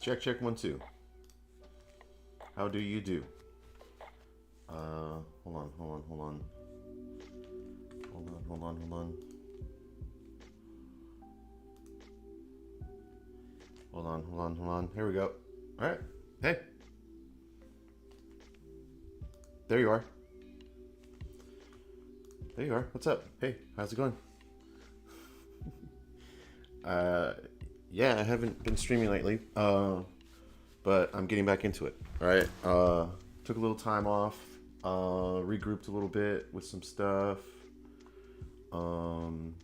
Check, check, 1, 2. How do you do? Hold on, hold on, hold on. Hold on, hold on, hold on. Hold on, hold on, hold on. Here we go. All right. Hey. There you are. There you are. What's up? Hey, how's it going? Uh, yeah, I haven't been streaming lately. But I'm getting back into it. All right. Took a little time off. Regrouped a little bit with some stuff. Um,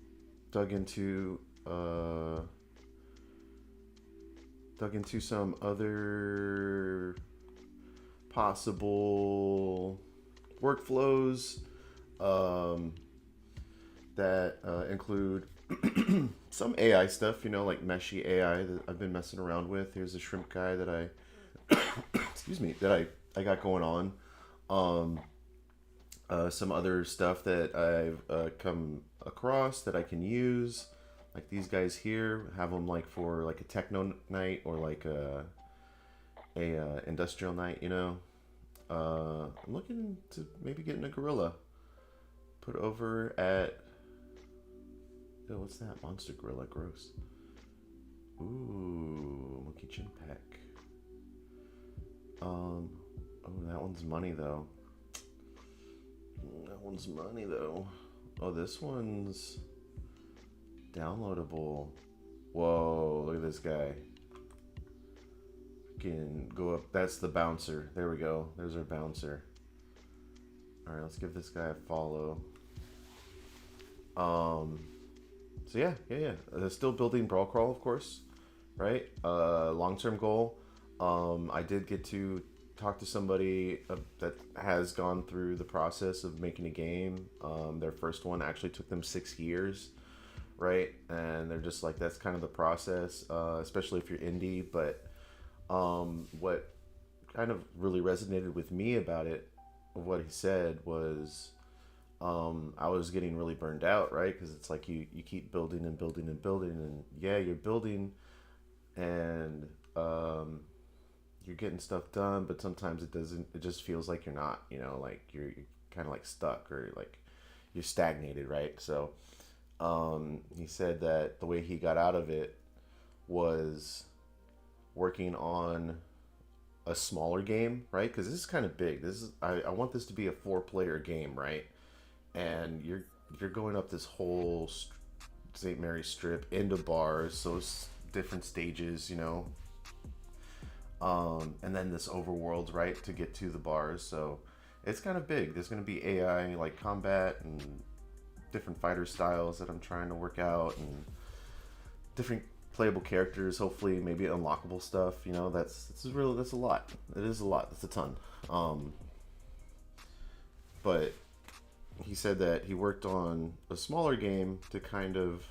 dug into uh, dug into some other possible workflows um, that include some AI stuff, like meshy AI that I've been messing around with. Here's a shrimp guy that excuse me, that I got going on. Um, some other stuff that I've come across that I can use, like these guys here, have them like for like a techno night or like a industrial night. I'm looking to maybe getting a gorilla put over at. Oh, what's that? Monster gorilla, gross. Ooh, monkey chin pack. Oh, that one's money though. That one's money though. Oh, this one's downloadable. Whoa, look at this guy. Can go up. That's the bouncer. There we go. There's our bouncer. All right, let's give this guy a follow. So yeah. Still building Brawl Crawl, of course, right? Long-term goal. I did get to talk to somebody that has gone through the process of making a game. Their first one actually took them 6 years, right? And they're just like, that's kind of the process, especially if you're indie. But what kind of really resonated with me about it, of what he said, was I was getting really burned out, right? Because it's like you keep building and building and building, and yeah, you're building, and you're getting stuff done, but sometimes it doesn't. It just feels like you're not, like you're kind of like stuck, or like you're stagnated, right? So he said that the way he got out of it was working on a smaller game, right? Because this is kind of big. I want this to be a 4-player game, right? And you're going up this whole St. Mary's Strip into bars, so it's different stages. And then this overworld, right, to get to the bars. So it's kind of big. There's going to be AI like combat and different fighter styles that I'm trying to work out, and different playable characters. Hopefully, maybe unlockable stuff. That's a lot. It is a lot. That's a ton. But he said that he worked on a smaller game to kind of,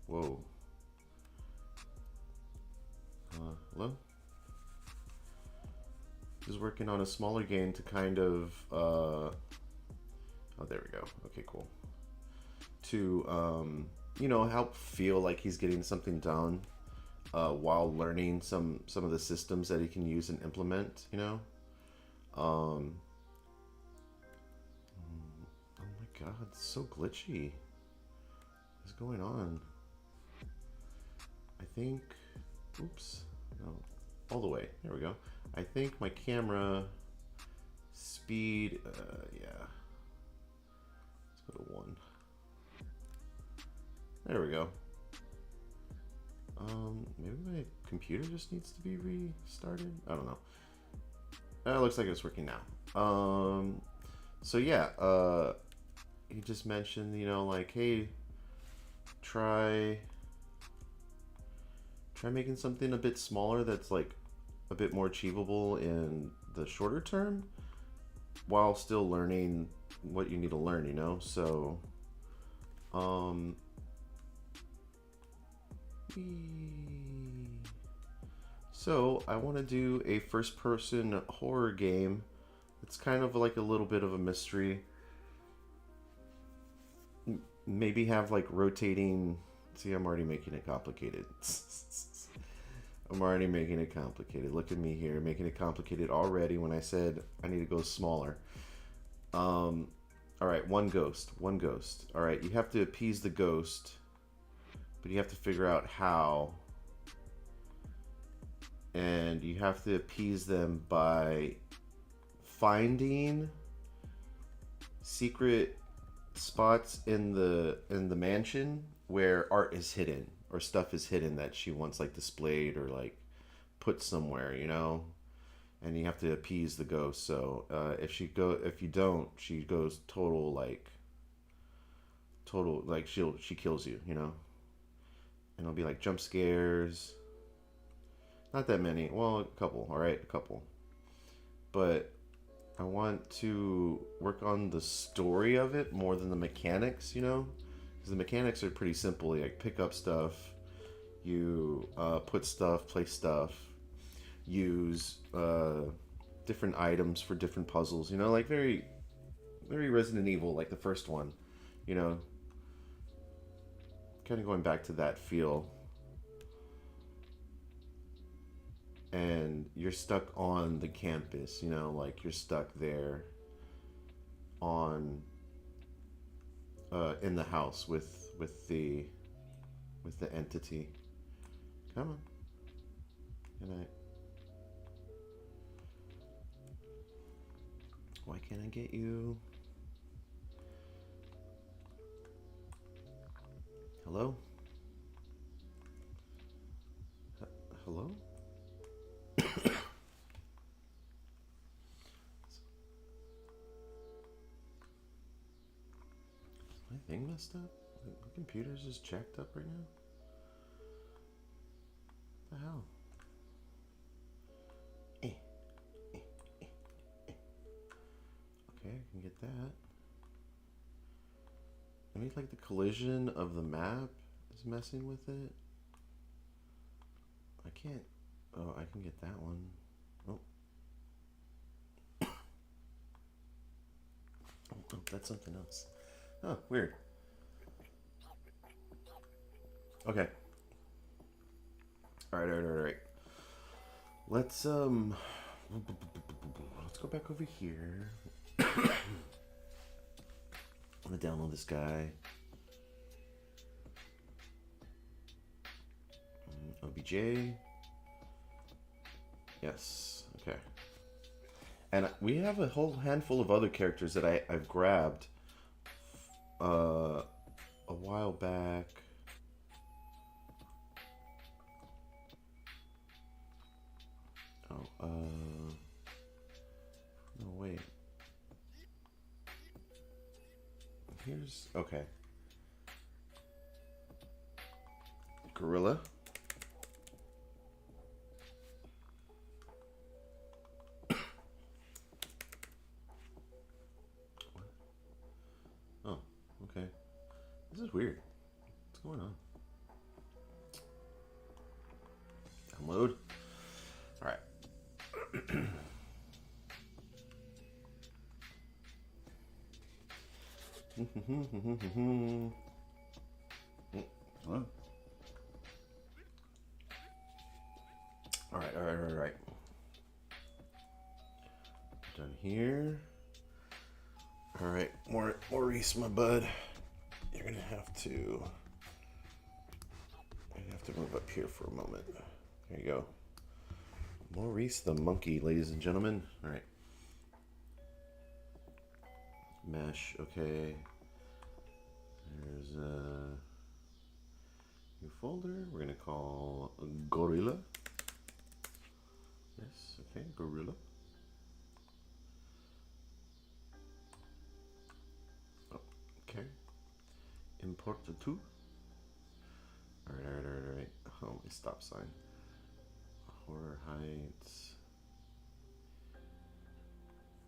whoa. Hello? He's working on a smaller game to kind of, oh, there we go. Okay, cool. To, help feel like he's getting something done while learning some of the systems that he can use and implement. Um, oh my god, it's so glitchy. What's going on? I think, oops, no, all the way. There we go. I think my camera speed, yeah. Let's go to 1. There we go. Maybe my computer just needs to be restarted. I don't know. It looks like it's working now. So yeah, he just mentioned, like, hey, try making something a bit smaller that's like a bit more achievable in the shorter term, while still learning what you need to learn. So so I want to do a first-person horror game. It's kind of like a little bit of a mystery. Maybe have like rotating. See, I'm already making it complicated. I'm already making it complicated. Look at me here, making it complicated already when I said I need to go smaller. All right, one ghost, one ghost. All right, you have to appease the ghost, but you have to figure out how. And you have to appease them by finding secret spots in the mansion where art is hidden or stuff is hidden that she wants like displayed or like put somewhere, you know. And you have to appease the ghost. So if you don't, she goes total like she kills you, you know. And it'll be like jump scares. Not that many. Well, a couple. All right, a couple. But I want to work on the story of it more than the mechanics, you know? Because the mechanics are pretty simple. You like pick up stuff, you put stuff, place stuff, use different items for different puzzles, you know? Like very, very Resident Evil, like the first one, you know? Kind of going back to that feel. And you're stuck on the campus, you know, like you're stuck there on in the house with the entity. Come on. Good night. Why can't I get you? Hello? Hello? My thing messed up? My computer's just jacked up right now? What the hell? Okay, I can get that. Maybe like the collision of the map is messing with it. I can't. Oh, I can get that one. Oh. Oh, that's something else. Oh, weird. Okay. All right. Let's go back over here. I'm gonna download this guy. OBJ. Yes. Okay. And we have a whole handful of other characters that I've grabbed a while back. Oh, no, wait. Here's, okay. Gorilla. Oh, okay. This is weird. What's going on? Download. All right. What? All right. Done here. All right, Maurice, my bud. You're gonna have to move up here for a moment. There you go. Maurice the monkey, ladies and gentlemen. All right. Mesh, okay. There's a new folder. We're gonna call Gorilla. Yes, okay, Gorilla. Oh, okay. Import the two. All right. Oh, my stop sign. Horror Heights.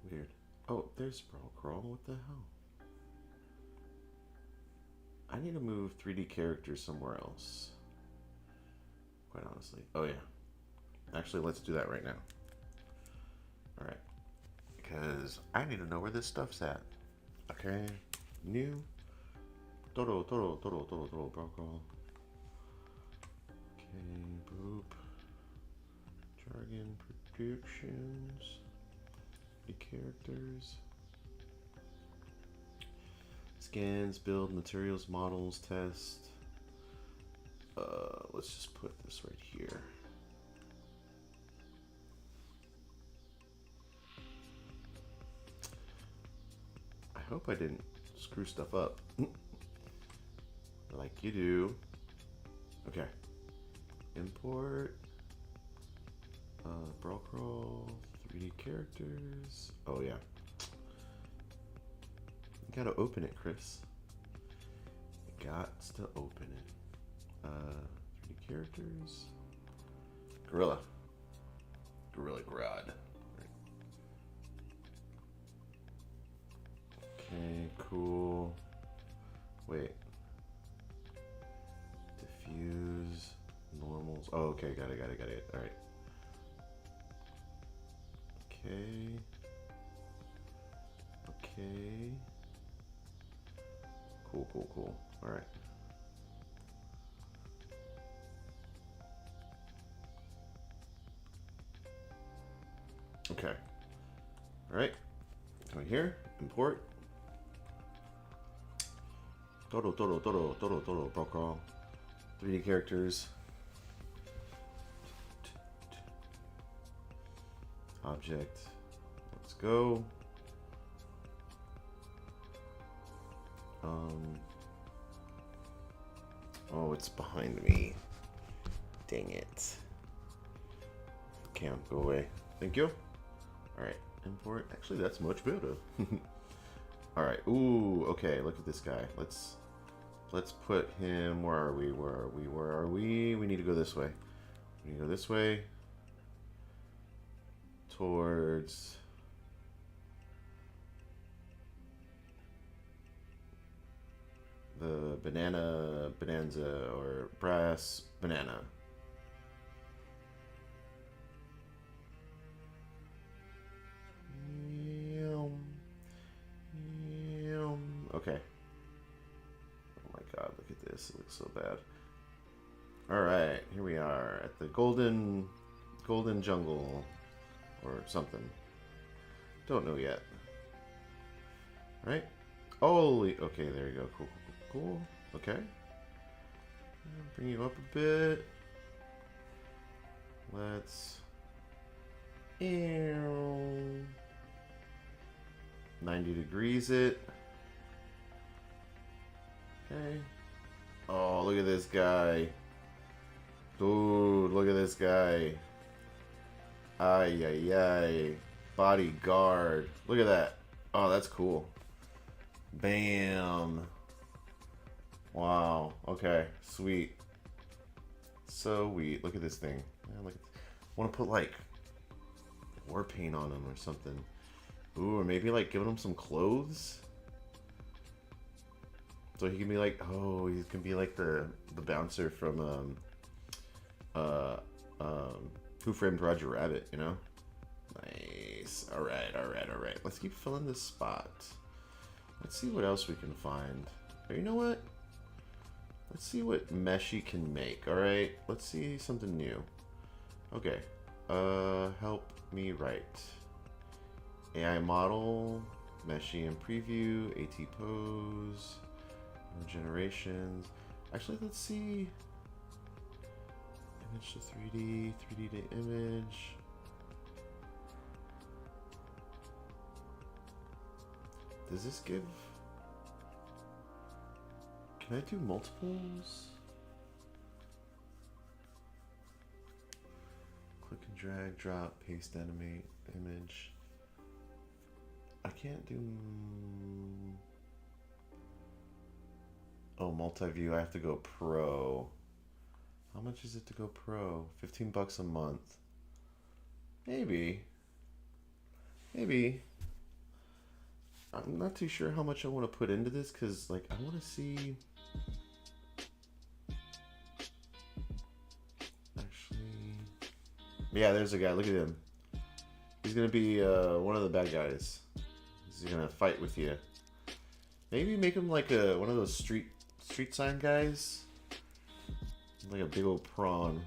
Weird. Oh, there's Sprawl Crawl. What the hell? I need to move 3D characters somewhere else. Quite honestly. Oh, yeah. Actually, let's do that right now. Alright. Because I need to know where this stuff's at. Okay. New. Toro, Sprawl Crawl. Okay, boop. Descriptions. The characters. Scans, build, materials, models, test. Let's just put this right here. I hope I didn't screw stuff up. Like you do. Okay. Import. Brawl crawl. 3D characters. Oh yeah. You gotta open it, Chris. You got to open it. 3D characters. Gorilla. Gorilla Grodd. Okay, cool. Wait. Diffuse. Normals. Oh, okay, got it. Alright. Okay. Cool. Alright. Okay. Alright. Come here. Import. Todo, brawl crawl. 3D characters. Object. Let's go. Oh, it's behind me. Dang it. Can't go away. Thank you. Alright, import. Actually, that's much better. Alright, ooh, okay, look at this guy. Let's put him, where are we? We need to go this way. Towards the banana bonanza or brass banana. Okay. Oh my god, look at this. It looks so bad. Alright, here we are at the golden jungle or something. Don't know yet. Right? Holy, okay, there you go. Cool. Okay. Bring you up a bit. Let's 90 degrees it. Okay. Oh, look at this guy. Dude, look at this guy. Ay. Bodyguard. Look at that. Oh, that's cool. Bam. Wow. Okay. Sweet. So sweet. Look at this thing. Man, look. I want to put like war paint on him or something. Ooh, or maybe like giving him some clothes. So he can be like, oh, he can be like the bouncer from Who Framed Roger Rabbit, you know? Nice. All right. Let's keep filling this spot. Let's see what else we can find. Or you know what? Let's see what Meshy can make. All right. Let's see something new. Okay. Help me write. AI model, Meshy in preview, AT pose, generations. Actually, let's see. Image to 3D, 3D to image. Does this give... Can I do multiples? Click and drag, drop, paste, animate, image. I can't do... Oh, multi-view, I have to go pro. How much is it to go pro? 15 bucks a month. Maybe. I'm not too sure how much I want to put into this because, like, I want to see... Actually... Yeah, there's a guy. Look at him. He's going to be one of the bad guys. He's going to fight with you. Maybe make him like one of those street sign guys. Like a big old prawn.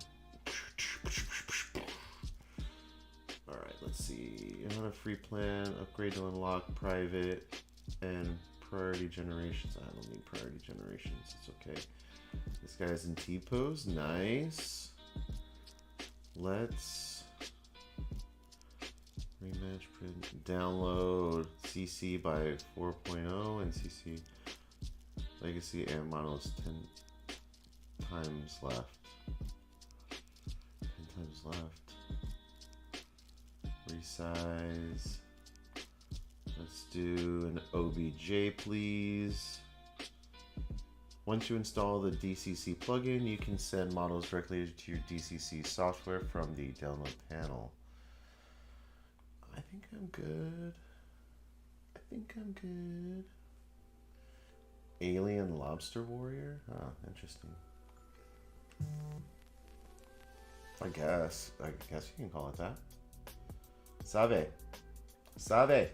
see. On a free plan, upgrade to unlock private and priority generations. I don't need priority generations. It's okay. This guy's in T-pose. Nice. Let's rematch print. Download CC by 4.0 and CC Legacy and Monos 10 times left. 10 times left. Resize. Let's do an OBJ, please. Once you install the DCC plugin, you can send models directly to your DCC software from the download panel. I think I'm good. Alien Lobster Warrior? Oh, interesting. I guess you can call it that. Save. Save.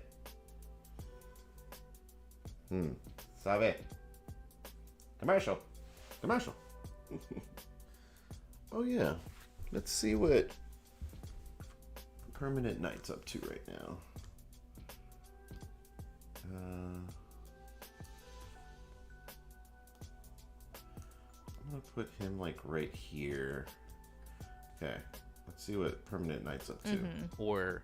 Commercial. Oh yeah. Let's see what Permanent Night's up to right now. I'm gonna put him like right here. Okay. Let's see what Permanent Night's up to. Mm-hmm. Or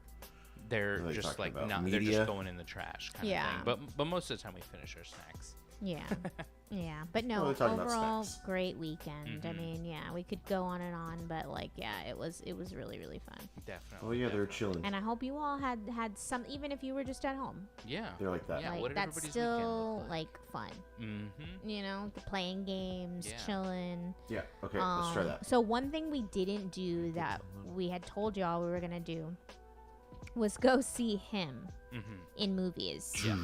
they're just like they're just going in the trash kind of thing. But most of the time we finish our snacks. Yeah. Yeah, but no, overall great weekend. I mean, yeah, we could go on and on, but like, yeah, it was really, really fun. Definitely. Oh yeah, they're chilling. And I hope you all had some, even if you were just at home. Yeah, they're like that. Yeah, like, that's still like fun. Mm-hmm. You know, playing games, chilling. Yeah. Okay, let's try that. So one thing we didn't do that we had told y'all we were gonna do was go see him in movies. Yeah.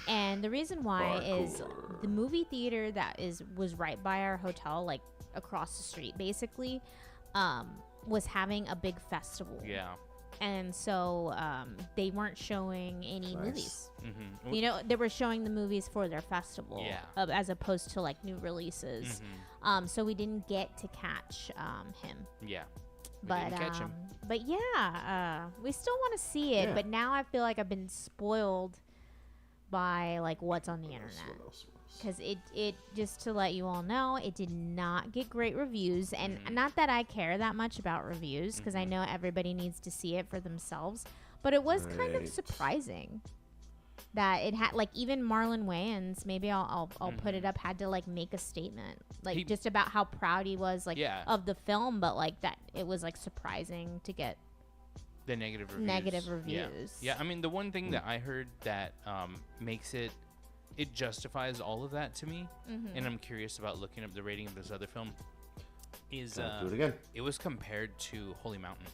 And the reason why is the movie theater that was right by our hotel, like across the street basically, was having a big festival. Yeah. And so they weren't showing any movies. Mm-hmm. You know, they were showing the movies for their festival as opposed to like new releases. So we didn't get to catch him. Yeah. But yeah, we still want to see it. Yeah. But now I feel like I've been spoiled by like what's on the internet. Because it just to let you all know, it did not get great reviews. And not that I care that much about reviews, because I know everybody needs to see it for themselves. But it was kind of surprising that it had, like, even Marlon Wayans, maybe I'll put it up, had to like make a statement, like just about how proud he was, like of the film, but like that it was like surprising to get the negative reviews. Yeah, I mean, the one thing that I heard that makes it justifies all of that to me, and I'm curious about looking up the rating of this other film, is do it again. It was compared to Holy Mountain.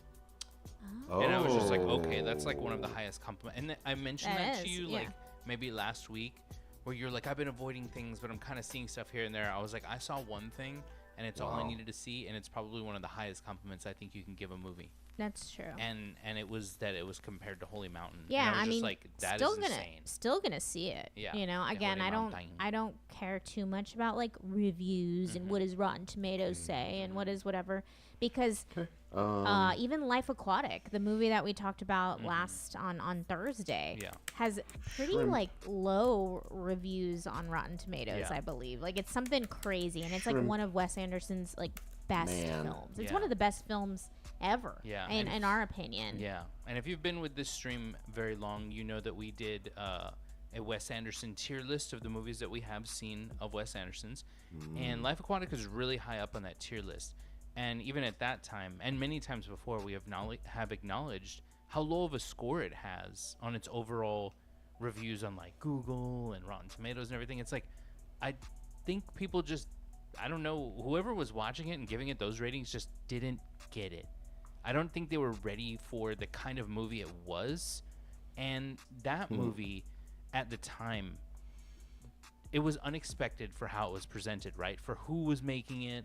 Oh. And I was just like, okay, that's like one of the highest compliments. And I mentioned that to you like maybe last week, where you're like, I've been avoiding things, but I'm kind of seeing stuff here and there. I was like, I saw one thing, and it's all I needed to see, and it's probably one of the highest compliments I think you can give a movie. That's true. And it was that it was compared to Holy Mountain. Yeah, I mean, just like, that is insane. Still gonna see it. Yeah. You know, again, I don't care too much about like reviews and what does Rotten Tomatoes say and what is whatever, because even Life Aquatic, the movie that we talked about last on Thursday, has pretty like low reviews on Rotten Tomatoes, I believe. Like, it's something crazy, and it's like one of Wes Anderson's like best films. It's one of the best films ever, in our opinion. Yeah, and if you've been with this stream very long, you know that we did a Wes Anderson tier list of the movies that we have seen of Wes Anderson's, and Life Aquatic is really high up on that tier list. And even at that time, and many times before, we have acknowledged how low of a score it has on its overall reviews on like Google and Rotten Tomatoes and everything. It's like, I think people just, I don't know, whoever was watching it and giving it those ratings just didn't get it. I don't think they were ready for the kind of movie it was. And that movie at the time, it was unexpected for how it was presented, right? For who was making it,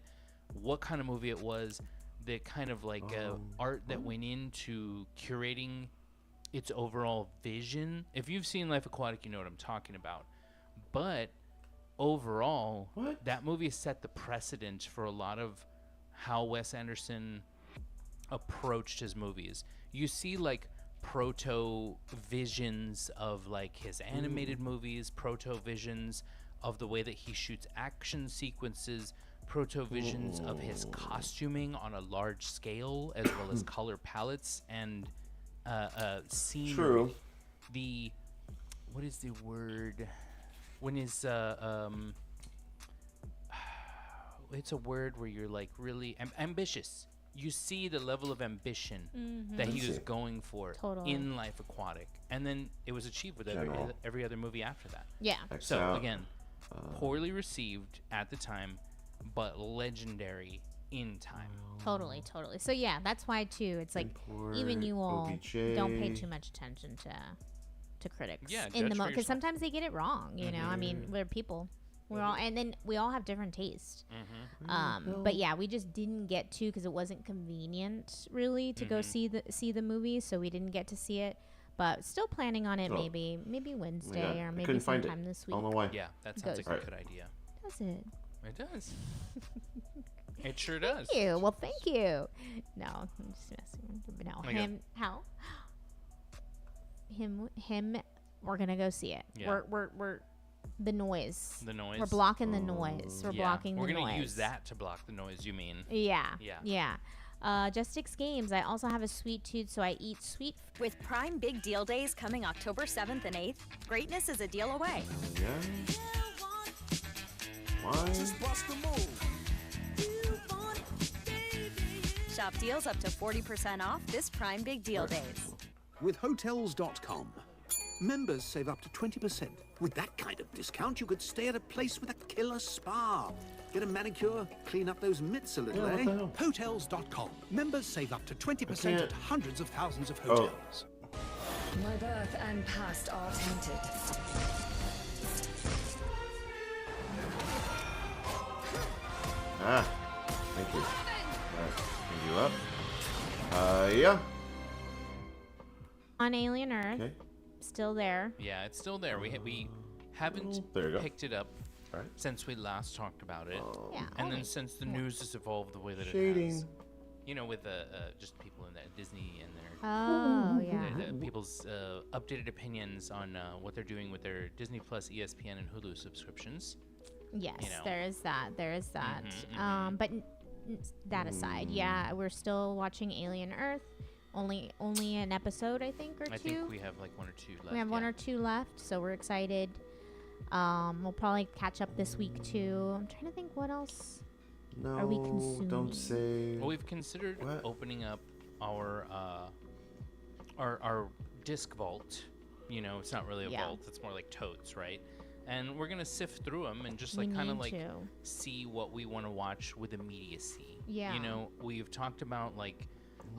what kind of movie it was, the kind of like art that went into curating its overall vision. If you've seen Life Aquatic, you know what I'm talking about. But overall, that movie set the precedent for a lot of how Wes Anderson approached his movies. You see like proto visions of like his animated movies, proto visions of the way that he shoots action sequences, proto visions of his costuming on a large scale, as well as color palettes and scenery. True. What is the word? When is it's a word where you're like really ambitious. You see the level of ambition that he was going for in Life Aquatic, and then it was achieved with every other movie after that. Yeah. So again, poorly received at the time, but legendary in time. Totally. So yeah, that's why too. It's like even you all don't pay too much attention to critics in the moment, because sometimes they get it wrong. You know, I mean, we're people. We're all, and then we all have different tastes. But yeah, we just didn't get to, because it wasn't convenient really to go see the movie, so we didn't get to see it. But still planning on it, maybe Wednesday or maybe sometime this week. I don't know why. Yeah, that sounds like a good idea. Does it? It does. It sure does. Thank you. Well, thank you. No, I'm just messing. But no, him. We're gonna go see it. Yeah. We're the noise. The noise. We're blocking the noise. We're blocking the noise. We're gonna use that to block the noise. You mean? Yeah. Justix Games. I also have a sweet tooth, so I eat sweet. With Prime Big Deal Days coming October 7th and 8th, greatness is a deal away. Yeah. Why? Shop deals up to 40% off this Prime Big Deal Days. With Hotels.com, members save up to 20%. With that kind of discount, you could stay at a place with a killer spa. Get a manicure, clean up those mitts a little, Yeah, what the hell? Hotels.com. Members save up to 20% at hundreds of thousands of hotels. My birth and past are tainted. Thank you. Alright, bring you up. Yeah. On Alien Earth. Okay. Still there. Yeah, it's still there. We haven't There you go. picked it up Right. since we last talked about it. Yeah. And then since the news has evolved the way that it Shading. has. You know, with just people in that Disney and their Oh yeah. the people's updated opinions on what they're doing with their Disney Plus, ESPN, and Hulu subscriptions. Yes, you know. there is that. But that aside, yeah, we're still watching Alien Earth. Only an episode, I think, or two. I think we have like one or two left. We have one or two left, so we're excited. We'll probably catch up this week too. I'm trying to think what else. No, Are we consuming? don't say. Well, we've considered What? opening up our disc vault. You know, it's not really a Yeah. vault; it's more like totes, right? And we're gonna sift through them and just We like kind of need like to. see what we want to watch with immediacy. Yeah. You know, we've talked about like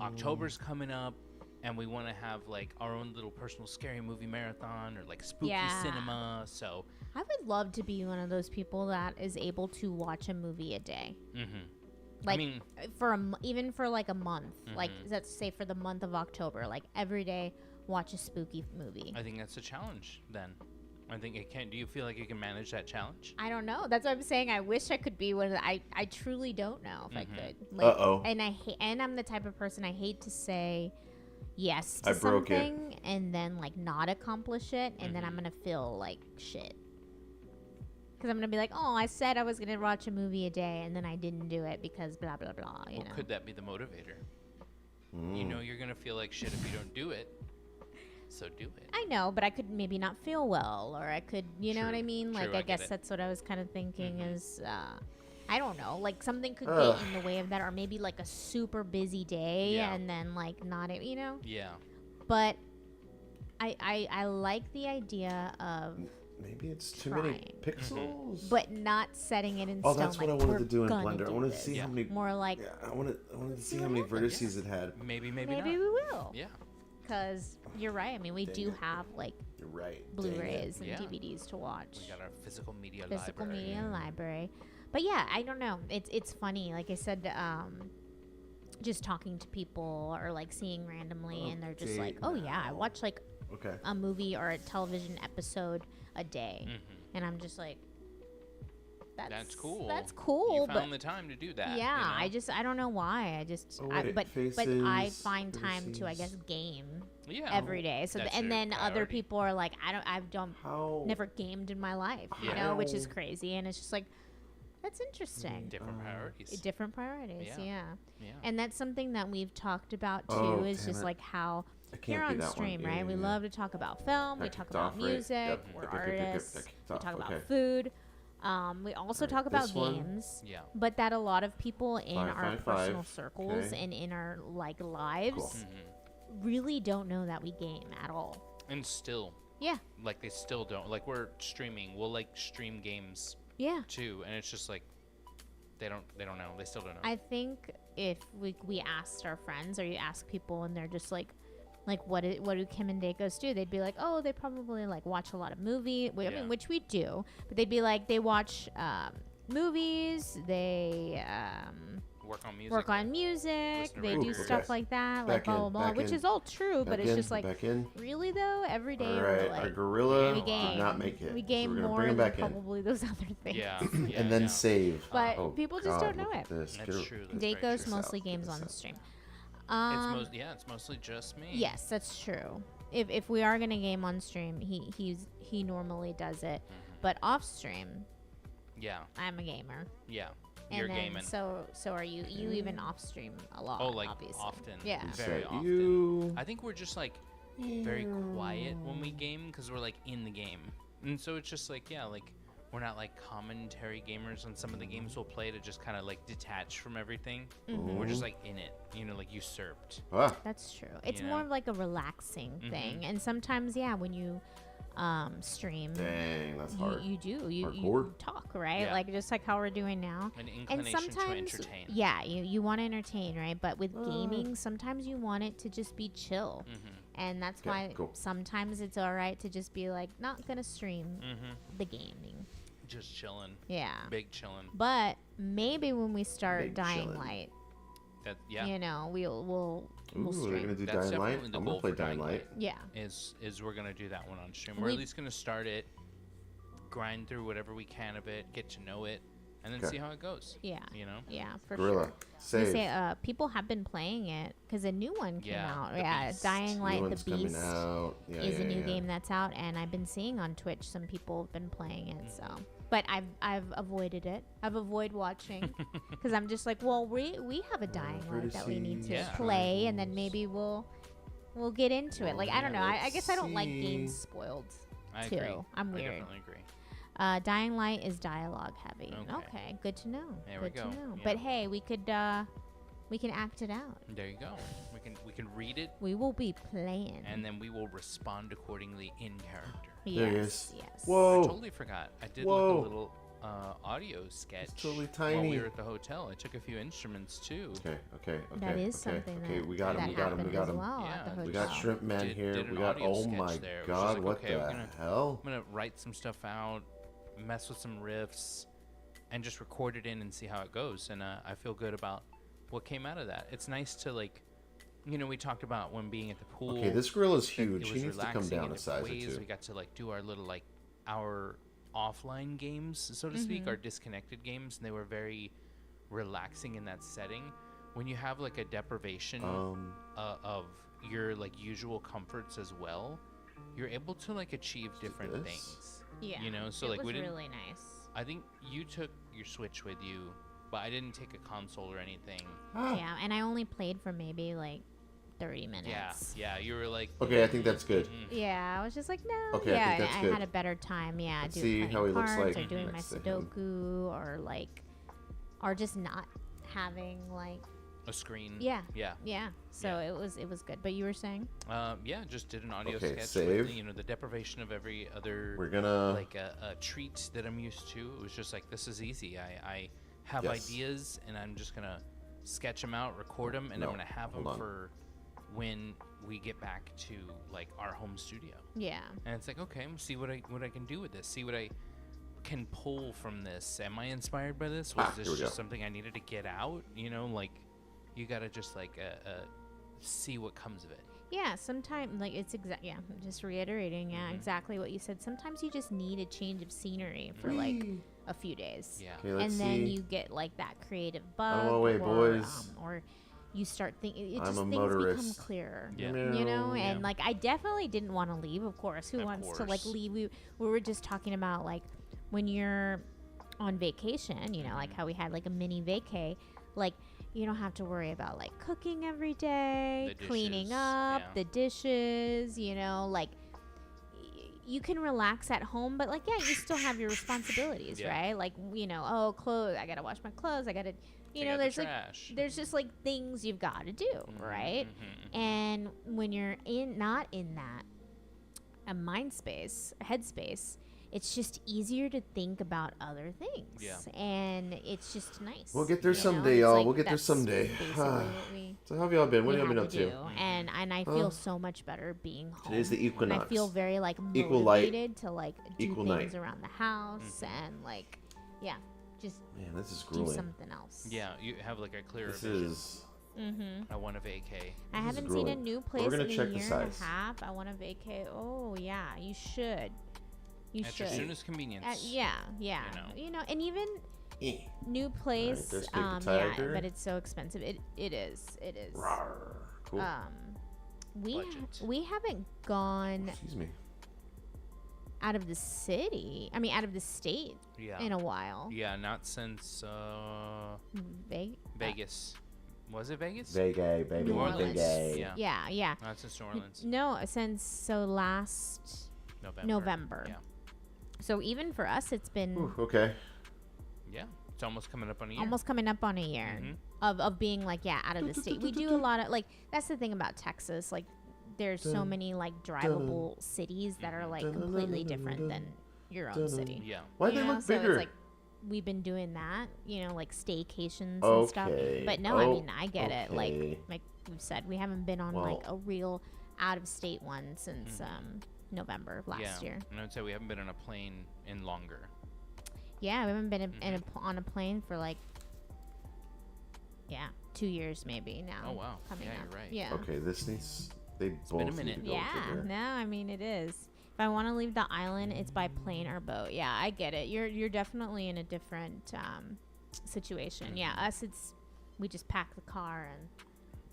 October's coming up, and we want to have like our own little personal scary movie marathon or like spooky Yeah. cinema. So, I would love to be one of those people that is able to watch a movie a day. Like, I mean, even for like a month. Like, let's say for the month of October, like every day, watch a spooky movie. I think that's a challenge. Then, I think it can. Do you feel like you can manage that challenge? I don't know. That's what I'm saying. I wish I could be one of the, I truly don't know if I could. Like, Uh-oh. And and I'm the type of person I hate to say yes to I broke it. something and then like not accomplish it, and then I'm gonna feel like shit. Because I'm gonna be like, oh, I said I was gonna watch a movie a day, and then I didn't do it because blah blah blah. You Well, know. could that be the motivator? You know, you're gonna feel like shit if you don't do it. So do it. I know, but I could maybe not feel well, or I could, you know what I True. mean? True, Like, I I get guess it. that's what I was kind of thinking is, I don't know, like something could get in the way of that, or maybe like a super busy day Yeah. and then like not, you know? Yeah. But I like the idea of, Maybe it's too many Trying. pixels. but not setting it in Oh, stone. that's what like, I wanted we're to do in gonna Blender. I do wanted to this. see how many. More like, Yeah, I wanted to see what how many happens. vertices it had. Maybe not. maybe we will. Yeah. Because you're right. I mean, we do it. have like You're right. dang it. Blu-rays and Yeah. DVDs to watch. We got our physical media Physical library. media library. But yeah, I don't know. It's funny. Like I said, just talking to people or like seeing randomly, and they're just like, "Oh yeah, I watch like Okay. a movie or a television episode a day," and I'm just like, That's cool. That's cool. You but found the time to do that. yeah, you know? I don't know why. Oh, wait, but I find faces, time to, I guess, vertices. game Yeah. every day. So That's and your then other priority. people are like, I've How? never gamed in my life, you Yeah. know, which is crazy. And it's just like, that's interesting. Different priorities. Different priorities, yeah. Yeah. And that's something that we've talked about too, Oh, is damn just it. like how I can't here be on that one. stream, Yeah, right? yeah, We yeah. love to talk about film, we Got talk kicked about off, right? music, Yep. we're Yep, yep, yep, yep, artists, got kicked we off, talk about okay. food. We also Alright, talk about this one. games, Yeah. but that a lot of people in Five, our five, personal five. circles Okay. and in our like lives Cool. really don't know that we game at all. And still, Yeah, like, they still don't. Like, we're streaming. We'll, like, stream games, yeah. too. And it's just, like, they don't know. They still don't know. I think if we asked our friends or you ask people and they're just like what do Kim and Dakos do? They'd be like, oh, they probably like watch a lot of movie. I Yeah. mean, which we do, but they'd be like they watch movies. They work on music. Listen to They records. do stuff Okay. like that, Back like blah in, blah blah, back which in, is all true. But Back it's in, just like, back in. really though, every day All we're right, like our gorilla we did game. not make it. We so game we're gonna more bring him than back in. probably those other things. yeah. And then yeah. save. But Oh, people just God, don't know look it. at this. That's Get a- true. That's very Dakos true. mostly Check games this on the out. stream. It's mostly just me. Yes, that's true. If we are gonna game on stream, he normally does it, but off stream, Yeah. I'm a gamer. Yeah. And You're then gaming. so are you? You even off stream a lot? Oh, like, obviously. often. Yeah. Very Say often. you. I think we're just, like, very quiet when we game because we're, like, in the game. And so it's just, like, yeah, like, we're not, like, commentary gamers on some of the games we'll play to just kind of, like, detach from everything. We're just, like, in it, you know, like, usurped. Ah, That's true. It's You more know? of like a relaxing thing, and sometimes, yeah, when you stream, dang, that's hard. you Hardcore. you talk, right? Yeah. Like just like how we're doing now. An And inclination to sometimes, entertain. yeah, you want to entertain, right? But with gaming, sometimes you want it to just be chill. And that's Okay, why cool. sometimes it's all right to just be like, not going to stream the gaming. Just chilling. Yeah. Big chilling. But maybe when we start Big Dying chillin'. Light, That, yeah. you know, we'll Ooh, they're stream. gonna do That's Dying Light. definitely the I'm goal gonna play for Dying Dying Light. Yeah. Is we're gonna do that one on stream. We're at We- least gonna start it, grind through whatever we can of it, get to know it, and then Okay. see how it goes. Yeah. You know. Yeah, for Gorilla. sure. Save. They say people have been playing it because a new one came Yeah, out. The Yeah, Beast. Dying New Light one's the coming Beast out. Yeah, is yeah, a new yeah. game that's out, and I've been seeing on Twitch some people have been playing it. So, but I've avoided it. I've avoided watching because I'm just like, well, we have a Dying Light that we need to Yeah. play, and then maybe we'll get into it. Like I don't know. I let's guess I don't like see. games spoiled. I too. agree. I'm I weird. definitely agree. Dying Light is dialogue heavy. Okay. Okay, good to know. There we good go. to know. Yeah. But hey, we can act it out. There you go. We can read it, We will be playing. and then we will respond accordingly in character. yes, There he is. yes. I Whoa. totally forgot. I did Whoa. like a little audio sketch totally while we tiny. were at the hotel. I took a few instruments too. Okay, okay, okay. That is okay, something okay. that, We got him. that We got him. happened We got as him. well Yeah, at the we We hotel. got Shrimp Man Did here. an We got. audio Oh sketch my there. It was just God! like, What okay, we're the gonna- hell? I'm gonna write some stuff out, mess with some riffs, and just record it in and see how it goes. And I feel good about what came out of that. It's nice to like, you know, we talked about when being at the pool. Okay, this grill is that huge. it He was needs to come relaxing down in a size or ways. two. We got to like do our little like our offline games, so to speak, our disconnected games, and they were very relaxing in that setting. When you have like a deprivation of your like usual comforts as well, you're able to like achieve different this? things. Yeah. You know, so it like was we didn't. really nice. I think you took your Switch with you, but I didn't take a console or anything. Ah. Yeah, and I only played for maybe like 30 minutes. Yeah. You were like, Okay, I think that's good. Yeah, I was just like, no. Okay, I yeah, think that's I good. had a better time. Yeah, Let's doing see playing how he looks cards like or doing my next to him. Sudoku or like, or just not having like, a screen. yeah. Yeah. So Yeah. it was good. But you were saying, Yeah, just did an audio Okay, sketch save. with, you know, the deprivation of every other We're gonna. like a treat that I'm used to. It was just like, this is easy. I have Yes. ideas, and I'm just gonna sketch them out, record them, and No, I'm gonna have them hold on. for when we get back to like our home studio. yeah. And it's like, okay, I'm gonna see what I can do with this. See what I can pull from this. Am I inspired by this? Was Here this we just go. something I needed to get out? You know, like you gotta just like see what comes of it. Yeah, sometimes like it's yeah, I'm just reiterating, yeah, exactly what you said. Sometimes you just need a change of scenery for like a few days. Yeah. Okay, let's And then see. you get like that creative don't bug, wanna wait, boys. or you start thinking. It I'm just a things become motorist. clearer. Yeah. You know, Meow. and like I definitely didn't want to leave. Of course, who Of wants to like course. leave? We were just talking about like when you're on vacation. You know, like how we had like a mini vacay. Like you don't have to worry about like cooking every day, The cleaning dishes, up yeah. the dishes. You know, like you can relax at home, but like yeah, you still have your responsibilities, Yeah. right? Like you know, oh clothes, I gotta wash my clothes, I gotta, Take out the there's like trash. there's just like things you've got to do, right? And when you're not in that a mind space, a headspace, it's just easier to think about other things. Yeah. And it's just nice. We'll get there you know? someday, It's y'all. like We'll get there that's someday. basically what we So how have y'all been? What we have you had been up to to? do. And I Huh? feel so much better being home. Today's the And I equinox. feel very like Equal light, motivated to like do equal things night. around the house and like yeah, just Man, this is do grueling. something else. Yeah, you have like a clearer This vision. is. I want a vacay. I This is haven't seen a grueling. new But place we're gonna in check a the year and a size. half. I want to vacate. Oh yeah, you should. You At your should. soonest convenience. Yeah, yeah. You And even Eh. new place. there's Paper Yeah, Tiger. but it's so expensive. It is. It is. Rawr. Cool. Budget. We haven't gone Excuse me. out of the city. I mean, out of the state Yeah. in a while. Yeah, not since Ve- Vegas. Was it Vegas? Vegay, baby. New Orleans. Vegay. Yeah. Yeah, yeah. Not since New Orleans. No, since last November. November. Yeah. So even for us, it's been Ooh, okay. Yeah. It's almost coming up on a year. almost coming up on a year of being like out of the state. We do a lot of like that's the thing about Texas. Like there's so many like drivable cities that are like completely different than your own city. Yeah. Why You they know? look So bigger? it's like we've been doing that, like staycations and stuff. Okay, But no, I mean I get it. okay. Like we've said, we haven't been on like Well- a real out of state one since November of last Yeah. year. And I'd say we haven't been on a plane in longer. Yeah, we haven't been on a plane for like 2 years maybe now. Oh, wow. Coming Yeah, up. you're right. Yeah. Okay, this needs. They both been a need minute. to go Yeah. bigger. No, I mean it is. If I want to leave the island, it's by plane or boat. Yeah, I get it. You're definitely in a different situation. Yeah, us we just pack the car and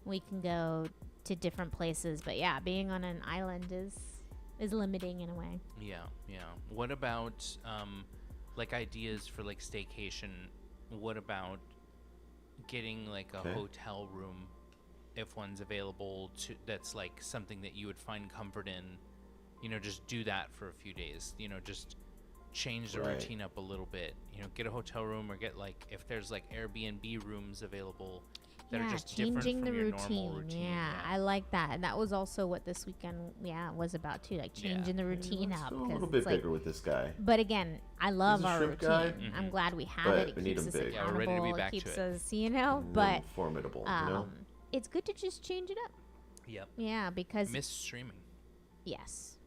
we can go to different places. But yeah, being on an island is limiting in a way. Yeah, yeah. What about like ideas for like staycation? What about getting like a Okay. hotel room if one's available to that's like something that you would find comfort in? Just do that for a few days. Just change the Right. routine up a little bit. Get a hotel room or get like if there's like Airbnb rooms available that are just different changing from the your routine. normal routine. Yeah, I like that, and that was also what this weekend, was about too, like changing the routine Let's up. go a 'cause little it's bit like, bigger with this guy. but again, I love He's a our shrimp routine. guy. I'm glad we have But it. It we need keeps him us big. Yeah, we're ready to accountable. be back It to keeps it. us, but Formidable. it's good to just change it up. Yep. Yeah, because Miss streaming. yes,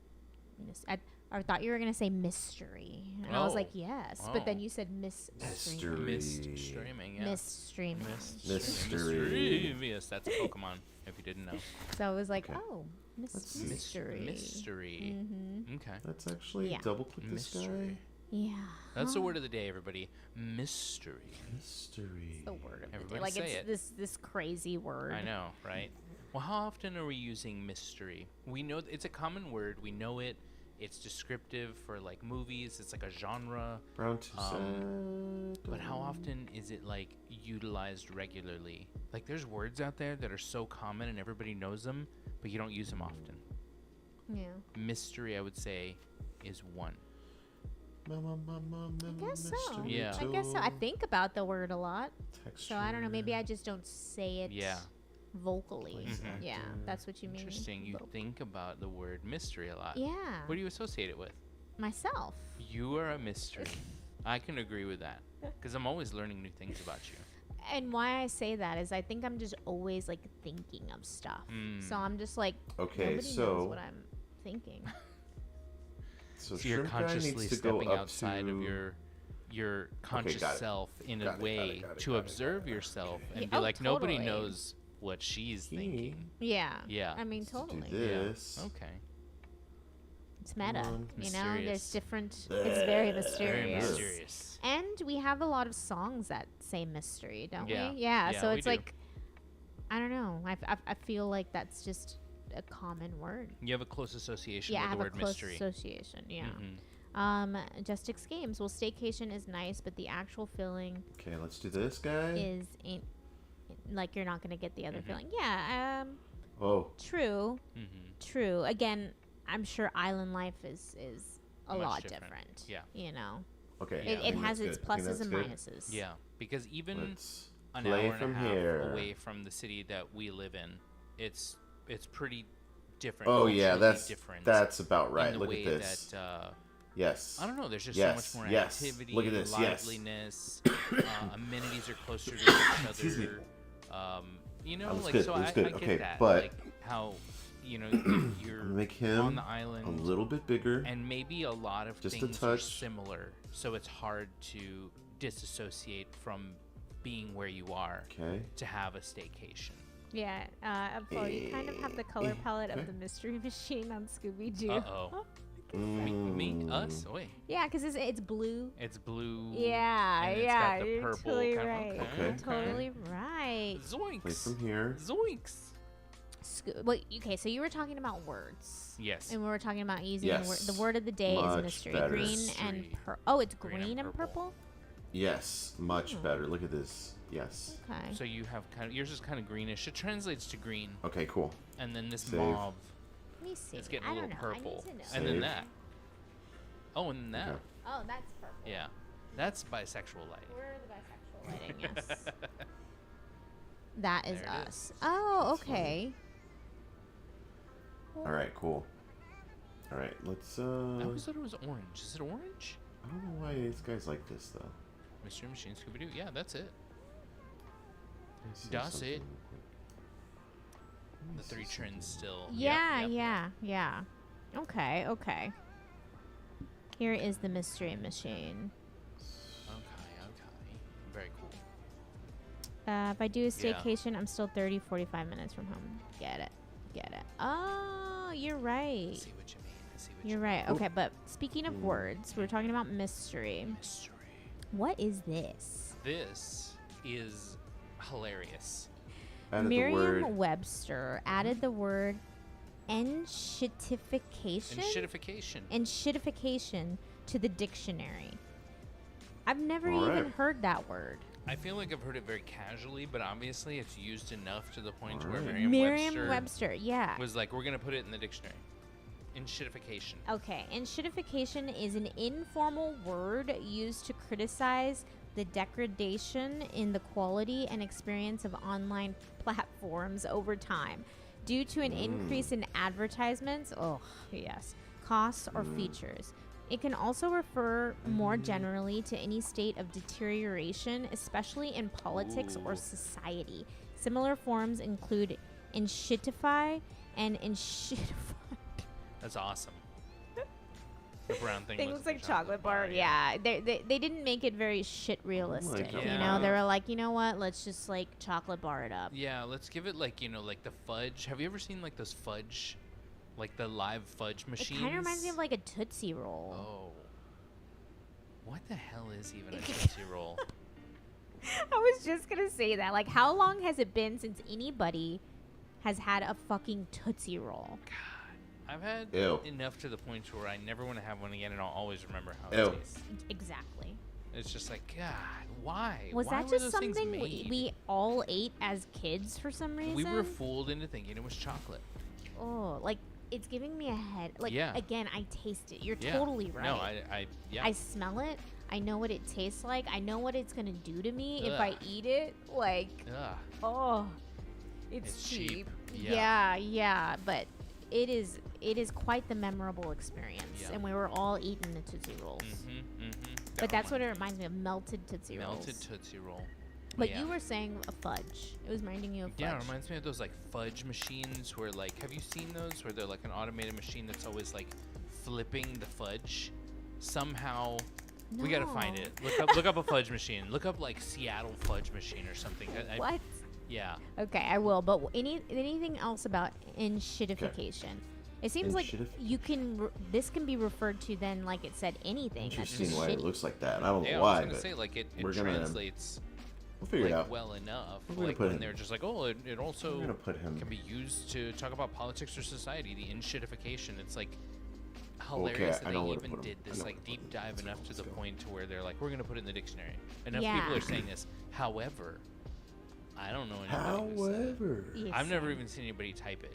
I thought you were gonna say mystery, and I was like Oh. yes, but then Oh. you said Mystery. Missed streaming. Yeah. Missed streaming. Mystery. Yes, that's a Pokemon. If you didn't know. So I was like, Okay. oh, Let's see. mystery. Mystery. Okay. Let's actually Yeah. double click this Mystery. guy. Yeah, That's the word of the day, everybody. Mystery. Mystery. the word of the day. Everybody Like say it's it. this crazy word. I know, right? Well, how often are we using mystery? We know it's a common word. We know it. It's descriptive for like movies. It's like a genre. Brown to But how often is it like utilized regularly? Like there's words out there that are so common and everybody knows them, but you don't use them often. Yeah. Mystery, I would say, is one. I guess so. Yeah. I guess so. I think about the word a lot. So I don't know. Maybe Texture. I just don't say it Yeah. vocally. Place Yeah, actor. that's what you mean. Interesting. You Voc- think about the word mystery a lot. Yeah. What do you associate it with? Myself. You are a mystery. I can agree with that because I'm always learning new things about you. And why I say that is I think I'm just always like thinking of stuff. So I'm just like, Okay, nobody so- knows what I'm thinking. So, So you're shrimp guy consciously needs to go stepping up outside to of your conscious got it. self in Got a it, got it, way got it, to got it, observe got it, yourself okay. and Yeah, be oh, like nobody totally. knows what she's thinking. Yeah. Yeah. I mean, to do totally. this. Okay. It's meta. on. You know, there's Mysterious. different. It's very mysterious. Very mysterious. And we have a lot of songs that say mystery, don't Yeah. we? Yeah. Yeah, So we it's do. like, I don't know. I feel like that's just a common word. You have a close association Yeah, I with have the a word close mystery. association. Yeah. Mhm. Justix Games. Well, staycation is nice, but the actual feeling Okay, let's do this guy. is like you're not gonna get the other Mm-hmm. feeling. Yeah. Oh, True. Mhm. True. Again, I'm sure island life is a Much lot different. different. Yeah. You know, okay. Yeah. it has its I think pluses and good. minuses. Yeah, because even Let's an play hour and from a half here. away from the city that we live in, it's pretty different. Oh yeah, culturally that's different about in right. the Look way at this. That, Yes. I don't know. There's just Yes, so much more yes. activity, Look at this, yes. liveliness. Amenities are closer to each Excuse me. other. You know, That was like good, so that was I good. get Okay, that. but- like how you're Make him on the a island little bit bigger. and maybe a lot of Just a things are touch. similar, so it's hard to disassociate from being where you are Okay. to have a staycation. Yeah. Flo, you kind of have the color palette of the Mystery Machine on Scooby Doo. Uh-oh. Me? Us? Wait. Yeah, because it's blue. It's blue. Yeah, and it's yeah, got the you're purple totally kind of- right. okay, You're okay. totally right. Play Zoinks. from here. Zoinks. Wait, okay, so you were talking about words. Yes. And we were talking about using Yes. the word of the day is a Much mystery. better. Green and Mystery. oh, it's Green green, and and purple. Yes, much better. Look at this. Yes. Okay. So you have kind of yours is kind of greenish. It translates to green, Okay, cool. and then this Save. mauve Let me see. is getting I a little don't know. purple, I need to know. and then Save. that. Oh, and then that. Okay. Oh, that's purple. Yeah, that's bisexual light. We're the bisexual lighting. Yes. That is There it us. Oh, okay. All right, cool. All right, let's. I always thought it was orange. Is it orange? I don't know why these guys like this though. Mystery Machine Scooby Doo. Yeah, that's it. Let me see That's something it. real quick. Let me The three see trends something. still. Yeah, Yep, yep. yeah. Okay, okay. Here is the Mystery Machine. Okay. Very cool. If I do a Yeah. staycation, I'm still 30, 45 minutes from home. Get it. Oh, you're right. I see what you mean. You're right. Okay, but speaking of words, we were talking about mystery. Mystery. What is this? This is hilarious. Added the word. Merriam-Webster added the word enshittification And shitification. enshittification to the dictionary. I've never All even right. heard that word. I feel like I've heard it very casually, but obviously it's used enough to the point to where Alright. Merriam-Webster Merriam-Webster, yeah. was like, we're going to put it in the dictionary. Enshittification. Okay, enshittification is an informal word used to criticize the degradation in the quality and experience of online platforms over time due to an increase in advertisements, costs or features. It can also refer more generally to any state of deterioration, especially in politics or Ooh. society. Similar forms include enshittify and enshittify. That's awesome. The brown thing Thing looks looks like chocolate bar. Yeah, they didn't make it very shit realistic. God. You know, Yeah. they were like, you know what? Let's just like chocolate bar it up. Yeah, let's give it like, like the fudge. Have you ever seen like those fudge, like the live fudge It machines? kind of reminds me of like a Tootsie Roll. Oh. What the hell is even a Tootsie Roll? I was just gonna say that. Like, how long has it been since anybody has had a fucking Tootsie Roll? I've had Ew. enough to the point where I never want to have one again, and I'll always remember how Ew. it tastes. Exactly. It's just like, God, why? Was Why that were just those things something made? we all ate as kids for some reason? We were fooled into thinking it was chocolate. Oh, like it's giving me a head. Like Yeah. again, I taste it. You're Yeah. totally right. No, yeah. I smell it. I know what it tastes like. I know what it's gonna do to me if I Ugh. eat it. Like, Ugh. oh, it's It's cheap. cheap. Yeah. yeah, but it is quite the memorable experience, Yeah. and we were all eating the Tootsie Rolls. But that's what it reminds me of, melted Tootsie Rolls. Melted Tootsie Roll. But Yeah. you were saying a fudge. It was reminding you of fudge. Yeah, it reminds me of those like fudge machines where like, have you seen those where they're like an automated machine that's always like flipping the fudge? Somehow, we gotta find No. it. Look up a fudge machine. Look up like Seattle fudge machine or something. What? Yeah. Okay, I will. But anything else about enshittification? It seems like Inshittification. you can. This can be referred to then, like it said, anything that's Interesting just why shitty. it looks like that. I don't know Yeah, I why, was gonna but say like it we're gonna- translates we'll figure it like out. well enough. We're gonna Like put when him- they're just like, oh, it also We're gonna put him. can be used to talk about politics or society. The inshittification. It's like hilarious I that know they where to even put 'em. did I this know like where to deep put 'em. dive Let's go, enough to let's the go. point to where they're like, we're gonna put it in the dictionary. Enough Yeah. people are saying this. However, I don't know anybody who said it. However, Yeah, I've never same. even seen anybody type it.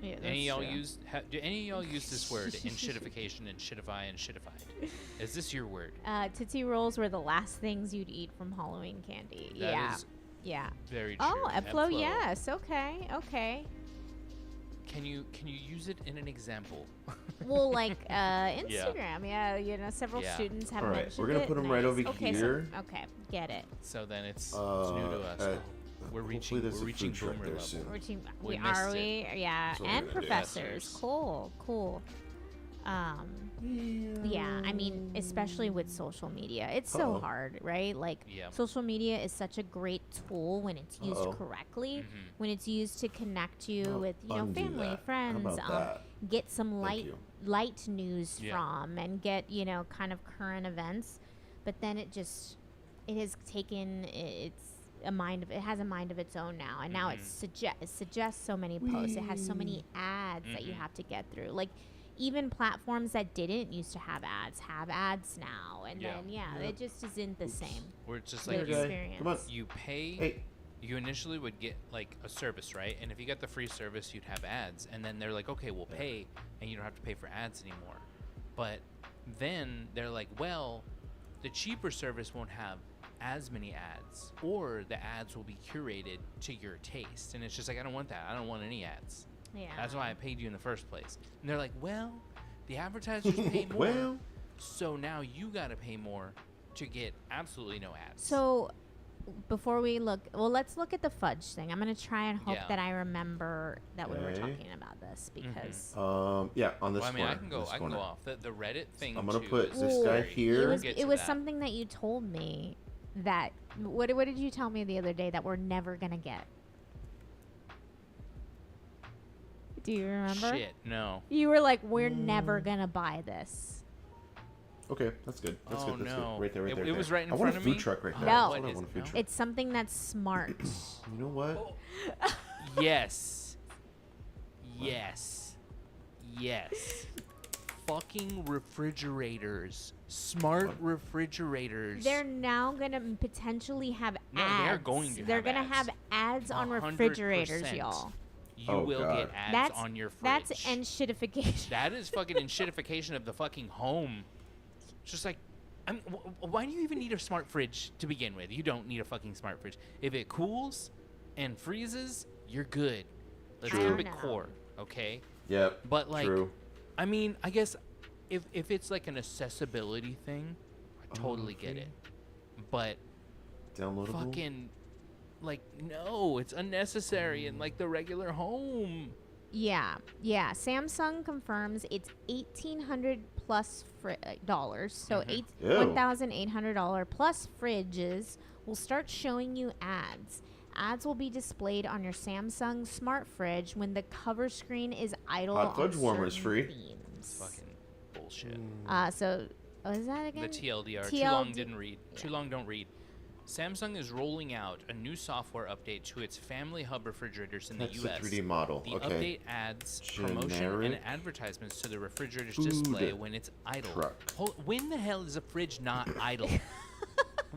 Yeah, Any that's of y'all true. do any of y'all use this word inshittification and shitify and shitified? Is this your word? Tootsie Rolls were the last things you'd eat from Halloween candy. That yeah. is Yeah. very true. Oh, Eplo, Eplo. yes. Okay. Can you use it in an example? Well, like Instagram, yeah. You know, several Yeah. students have All right, mentioned we're gonna it. put 'em right Nice. over okay, here. So, okay, get it. So then it's new to us. We're hopefully reaching there's a we're reaching food truck boomer there level. soon. We We missed are it. we? Yeah, That's what and we're gonna do. professors. Professors. Cool. Yeah, I mean, especially with social media, it's so Uh-oh. hard, right? Like, Yeah. social media is such a great tool when it's used Uh-oh. correctly, Mhm. when it's used to connect you No, with, you know, undo family, that. How friends, about that? get some Thank you. light news Yeah. from, and get, you know, kind of current events. But then it has taken it has a mind of its own now, and now it suggests so many posts. It has so many ads that you have to get through. Like, even platforms that didn't used to have ads now, and Yeah. then it just isn't the same. Where it's just The like Here, guy. experience. Come on. you pay. Hey. You initially would get like a service, right? And if you got the free service, you'd have ads. And then they're like, okay, we'll pay, and you don't have to pay for ads anymore. But then they're like, well, the cheaper service won't have as many ads, or the ads will be curated to your taste. And it's just like, I don't want that. I don't want any ads. Yeah. That's why I paid you in the first place. And they're like, well, the advertisers pay more, Well. so now you got to pay more to get absolutely no ads. So, before we let's look at the fudge thing. I'm gonna try and hope Yeah. that I remember that we were Okay. talking about this because Yeah, on this Well, I mean, corner. I can go. this I can corner. go off the Reddit thing. I'm gonna too put is this Ooh, guy very- here. it was Get it to was that. something that you told me that what did you tell me the other day that we're never gonna get? Do you remember? Shit, no. You were like, we're never gonna buy this. Okay, that's good. That's Oh, good. That's no. good. Right there, right It- there. it was right in I front want of a food me. truck right No. now. That's What what I is- want a food no? truck. It's something that's smart. You know what? Yes. Yes. Yes. Fucking refrigerators. Smart refrigerators. They're now gonna potentially have No, ads. they're going to They're have gonna ads. have ads on 100%. refrigerators, y'all. You Oh, will God. get ads That's on your fridge. that's enshittification. That is fucking enshittification of the fucking home. It's just like, why do you even need a smart fridge to begin with? You don't need a fucking smart fridge. If it cools and freezes, you're good. Let's True. keep it I don't know. core, okay? Yep. But like, True. I mean, I guess if it's like an accessibility thing, I totally get Okay. it. But Downloadable. fucking, like, no, it's unnecessary in like the regular home. Yeah. Samsung confirms it's $1,800 plus dollars. So Mhm. Ew. $1,800 plus fridges will start showing you ads. Ads will be displayed on your Samsung smart fridge when the cover screen is idle. Hot fudge on warmer is certain free. themes. Fucking bullshit. So, is that again? The TLDR. Too long didn't read. Too long don't read. Samsung is rolling out a new software update to its Family Hub refrigerators in That's the the US. 3D model. The Okay. update adds promotion Generic and advertisements to the refrigerator's food display when it's idle. truck. When the hell is a fridge not idle?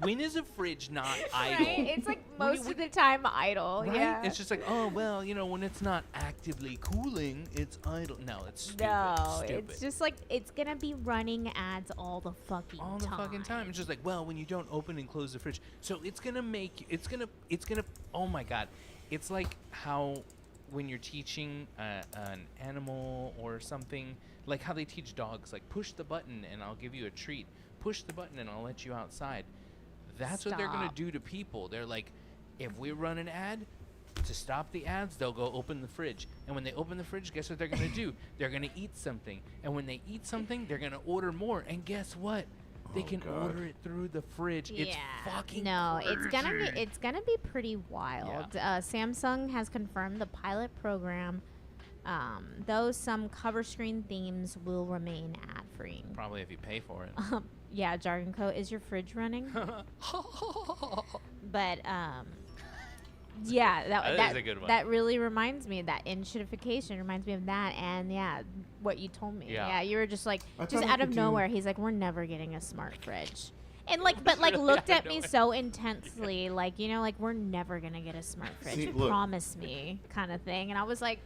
When is a fridge not idle? Right? It's like When most you- of the time idle. Right? Yeah. It's just like, oh, well, you know, when it's not actively cooling, it's idle. No, it's stupid. No, stupid. it's just like it's gonna be running ads all the fucking all the fucking time. It's just like, well, when you don't open and close the fridge, so it's gonna make it's gonna. Oh my god, it's like how when you're teaching an animal or something, like how they teach dogs, like push the button and I'll give you a treat. Push the button and I'll let you outside. That's what they're gonna Stop. do to people. They're like, if we run an ad, to stop the ads, they'll go open the fridge. And when they open the fridge, guess what they're going to do? They're going to eat something. And when they eat something, they're going to order more. And guess what? They Oh, can God. order it through the fridge. It's fucking no, crazy. it's gonna be pretty wild. Samsung has confirmed the pilot program Though some cover screen themes will remain ad-free. Probably if you pay for it. Yeah, Jargon Co. Is your fridge running? But yeah, That is a good one. That really reminds me of that enshittification. Reminds me of that, and yeah, what you told me. Yeah. Yeah, you were just like, I just thought I out of could do- nowhere, he's like, we're never getting a smart fridge. And like, but like, looked at me so intensely, like, you know, like, we're never gonna get a smart fridge. See, look. Promise me, kind of thing. And I was like,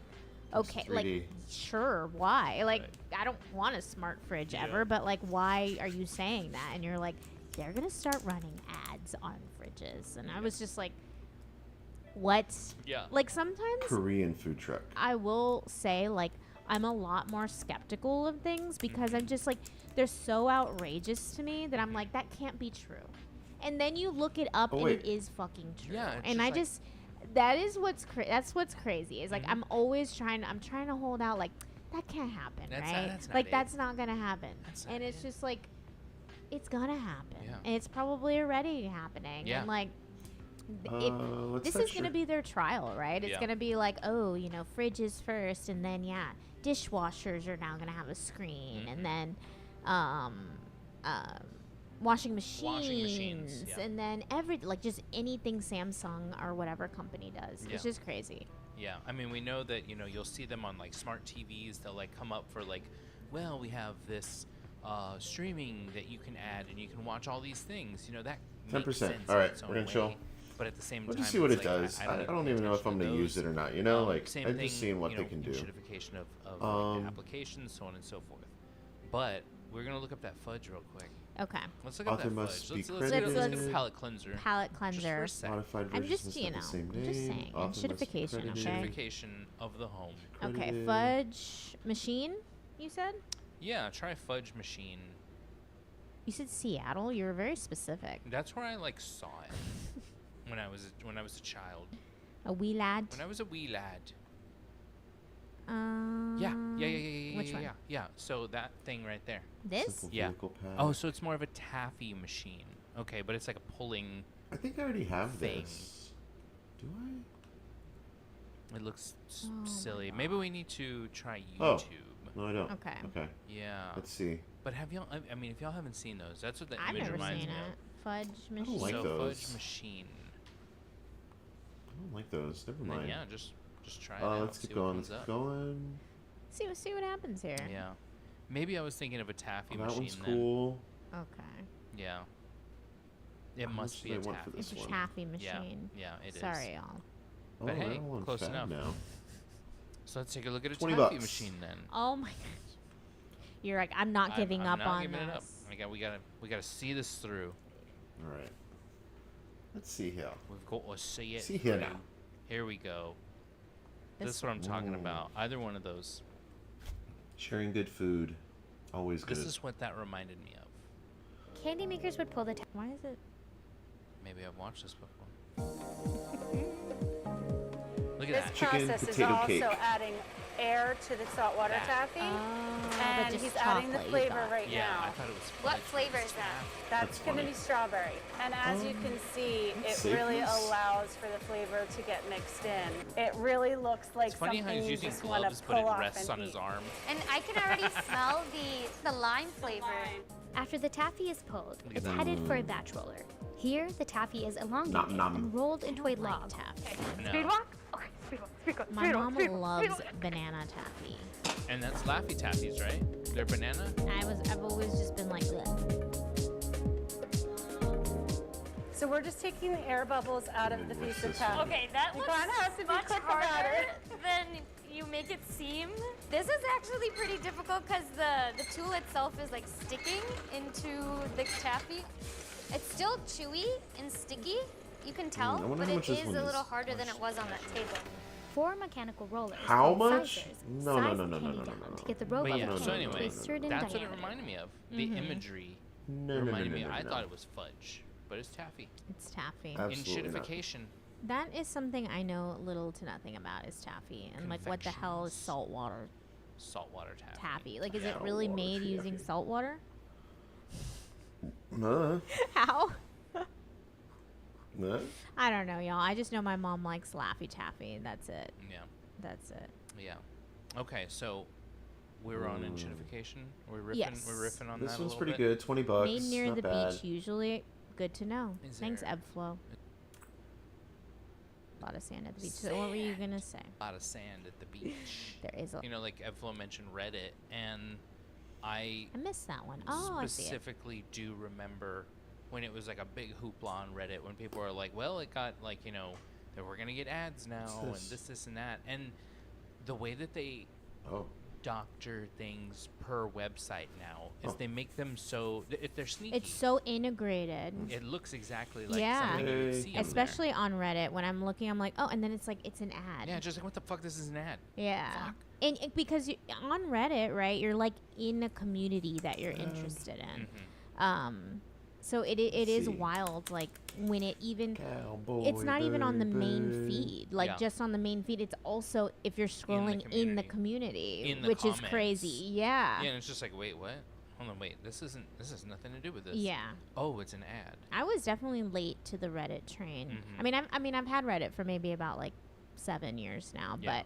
okay, 3D. like, sure, why? Like, I don't want a smart fridge ever, but like, why are you saying that? And you're like, they're gonna start running ads on fridges, and I was just like, what? Yeah. Like, sometimes Korean food truck. I will say, like, I'm a lot more skeptical of things because I'm just like, they're so outrageous to me that I'm like, that can't be true. And then you look it up Oh, and wait. it is fucking true. Yeah, it's and just I like- just, that is that's what's crazy. Is like, I'm always trying to hold out, like, that can't happen, That's right? not like, it. that's not gonna happen. That's not And it's it. just like, it's gonna happen. Yeah. And it's probably already happening. Yeah. And like, What's this that is going to shirt? be their trial, right? It's Yeah. going to be like, oh, you know, fridges first, and then, yeah, dishwashers are now going to have a screen, Mm-hmm. and then washing machines, yeah. and then like, just anything Samsung or whatever company does. Yeah. It's just crazy. Yeah, I mean, we know that, you know, you'll see them on, like, smart TVs. They'll, like, come up for, like, well, we have this streaming that you can add, and you can watch all these things. You know, that 10%. makes sense All in right, its we're own gonna way. chill. But at the same We'll time, just see what it's it like, does. I really don't pay even know if I'm attention gonna use those. it or not. You know, like, Same I'm thing, just seeing what you they know, can do. Enshittification of like, the applications, so on and so forth. But we're gonna look up that fudge real quick. Okay. Let's look up Author that must fudge. be Let's look at credited. palette cleanser. Palette Just for cleanser. a sec. Modified I'm versions just, must you have know, the same I'm just name. saying, Author must be enshittification, credited. okay? Enshittification of the home. Okay, Credited. fudge machine, you said? Yeah, try fudge machine. You said Seattle? You were very specific. That's where I like saw it when I was a child. A wee lad? When I was a wee lad. Yeah. Which one? Yeah. So that thing right there. This? Simple Yeah. vehicle pad. Oh, so it's more of a taffy machine. Okay, but it's like a pulling. I think I already have thing. this. Do I? It looks Oh my silly. God. Maybe we need to try Oh. YouTube. No, I don't. Okay. Okay. Yeah. Let's see. But have y'all? I mean, if y'all haven't seen those, that's what the I've image never reminds seen me it. Fudge machine. don't like so those. fudge machine. I don't like those. Never And then, mind. yeah, just try it out. Let's see keep what going. comes Let's up. keep going. See what happens here. Yeah. Maybe I was thinking of a taffy Oh, that machine. one's then. cool. Okay. Yeah. It How must much be do a they want for taffy. this It's a one? taffy Yeah. machine. Yeah, it is. Sorry, y'all. Oh, But they're hey, all on close fab enough. now. So let's take a look at a 20 taffy bucks. machine then. Oh my gosh. You're like, I'm not giving I'm up not on giving this. it up. We gotta see this through. All right. Let's see here. We've got to see it. See here through. now. Here we go. This This- is what I'm talking Ooh. about. Either one of those. Sharing good food. Always good. This is what that reminded me of. Candy makers would pull the Why is it? Maybe I've watched this before. Look at This that. Chicken process is potato also cake. adding air to the saltwater That. taffy, but and just he's adding the chocolate, you flavor thought. right Yeah, I now. thought it was What fudge, but flavor it's is that? That's That's going to funny. be strawberry, and as you can see, it Save really this? allows for the flavor to get mixed in. It really looks like It's funny how something he's you using just want to gloves, but pull it off rests and on his eat. arm. And I can already smell the lime flavor. After the taffy is pulled, Look at it's that. headed for a batch roller. Here, the taffy is elongated Nom, nom. and rolled into a Like log. taffy. No. Okay, speed walk, My mom loves banana taffy. And that's Laffy Taffies, right? They're banana? I've always just been like, ugh. So we're just taking the air bubbles out of the What's piece of this taffy. one? Okay, that You looks kinda have to be much quick about harder it. than you make it seem. This is actually pretty difficult because the tool itself is like sticking into the taffy. It's still chewy and sticky, you can tell, I wonder but how it much this is one a is. little harder than it was on that table. 4 mechanical rollers. How called much? sizers No, size no, the no, no, candy no, no, down no, no. to get the But robot yeah, no, so no, anyway, no, a certain that's what it diameter. reminded me of. The imagery No, reminded me. no, I no. thought it was fudge, but it's taffy. It's taffy. Absolutely not. Enshittification. That is something I know little to nothing about is taffy. And like, what the hell is Confections. saltwater Saltwater taffy. taffy? Like, is Yeah. it really Saltwater made using taffy. salt water? Huh? How? Huh? I don't know, y'all. I just know my mom likes Laffy Taffy. That's it. Yeah. That's it. Yeah. Okay, so we're on gentrification. We're riffing. Yes. We're riffing on This that a one's little pretty bit. good. $20. Made near Not the bad. beach, usually. Good to know. Is Thanks, there- Ebflow. A lot of sand at the beach. So what were you gonna say? A lot of sand at the beach. There is a. You know, like Evlo mentioned Reddit, and I I missed that one. Oh, I see it. specifically do remember when it was like a big hoopla on Reddit when people are like, well, it got like, you know, that we're going to get ads now and this and that. And the way that they doctor things per website now is they make them so, if they're sneaky. It's so integrated. It looks exactly like Yeah. something you would see on there. Especially on Reddit, when I'm looking, I'm like, oh, and then it's like, it's an ad. Yeah, just like, what the fuck, this is an ad. Yeah. Fuck. And because on Reddit, right, you're like in a community that you're interested in. So it is wild, like when it even it's not even on the main feed, like just on the main feed. It's also if you're scrolling in the community, which is crazy. Yeah. Yeah, and it's just like, wait, what? Hold on, wait. This has nothing to do with this. Yeah. Oh, it's an ad. I was definitely late to the Reddit train. I mean, I've had Reddit for maybe about like 7 years now, but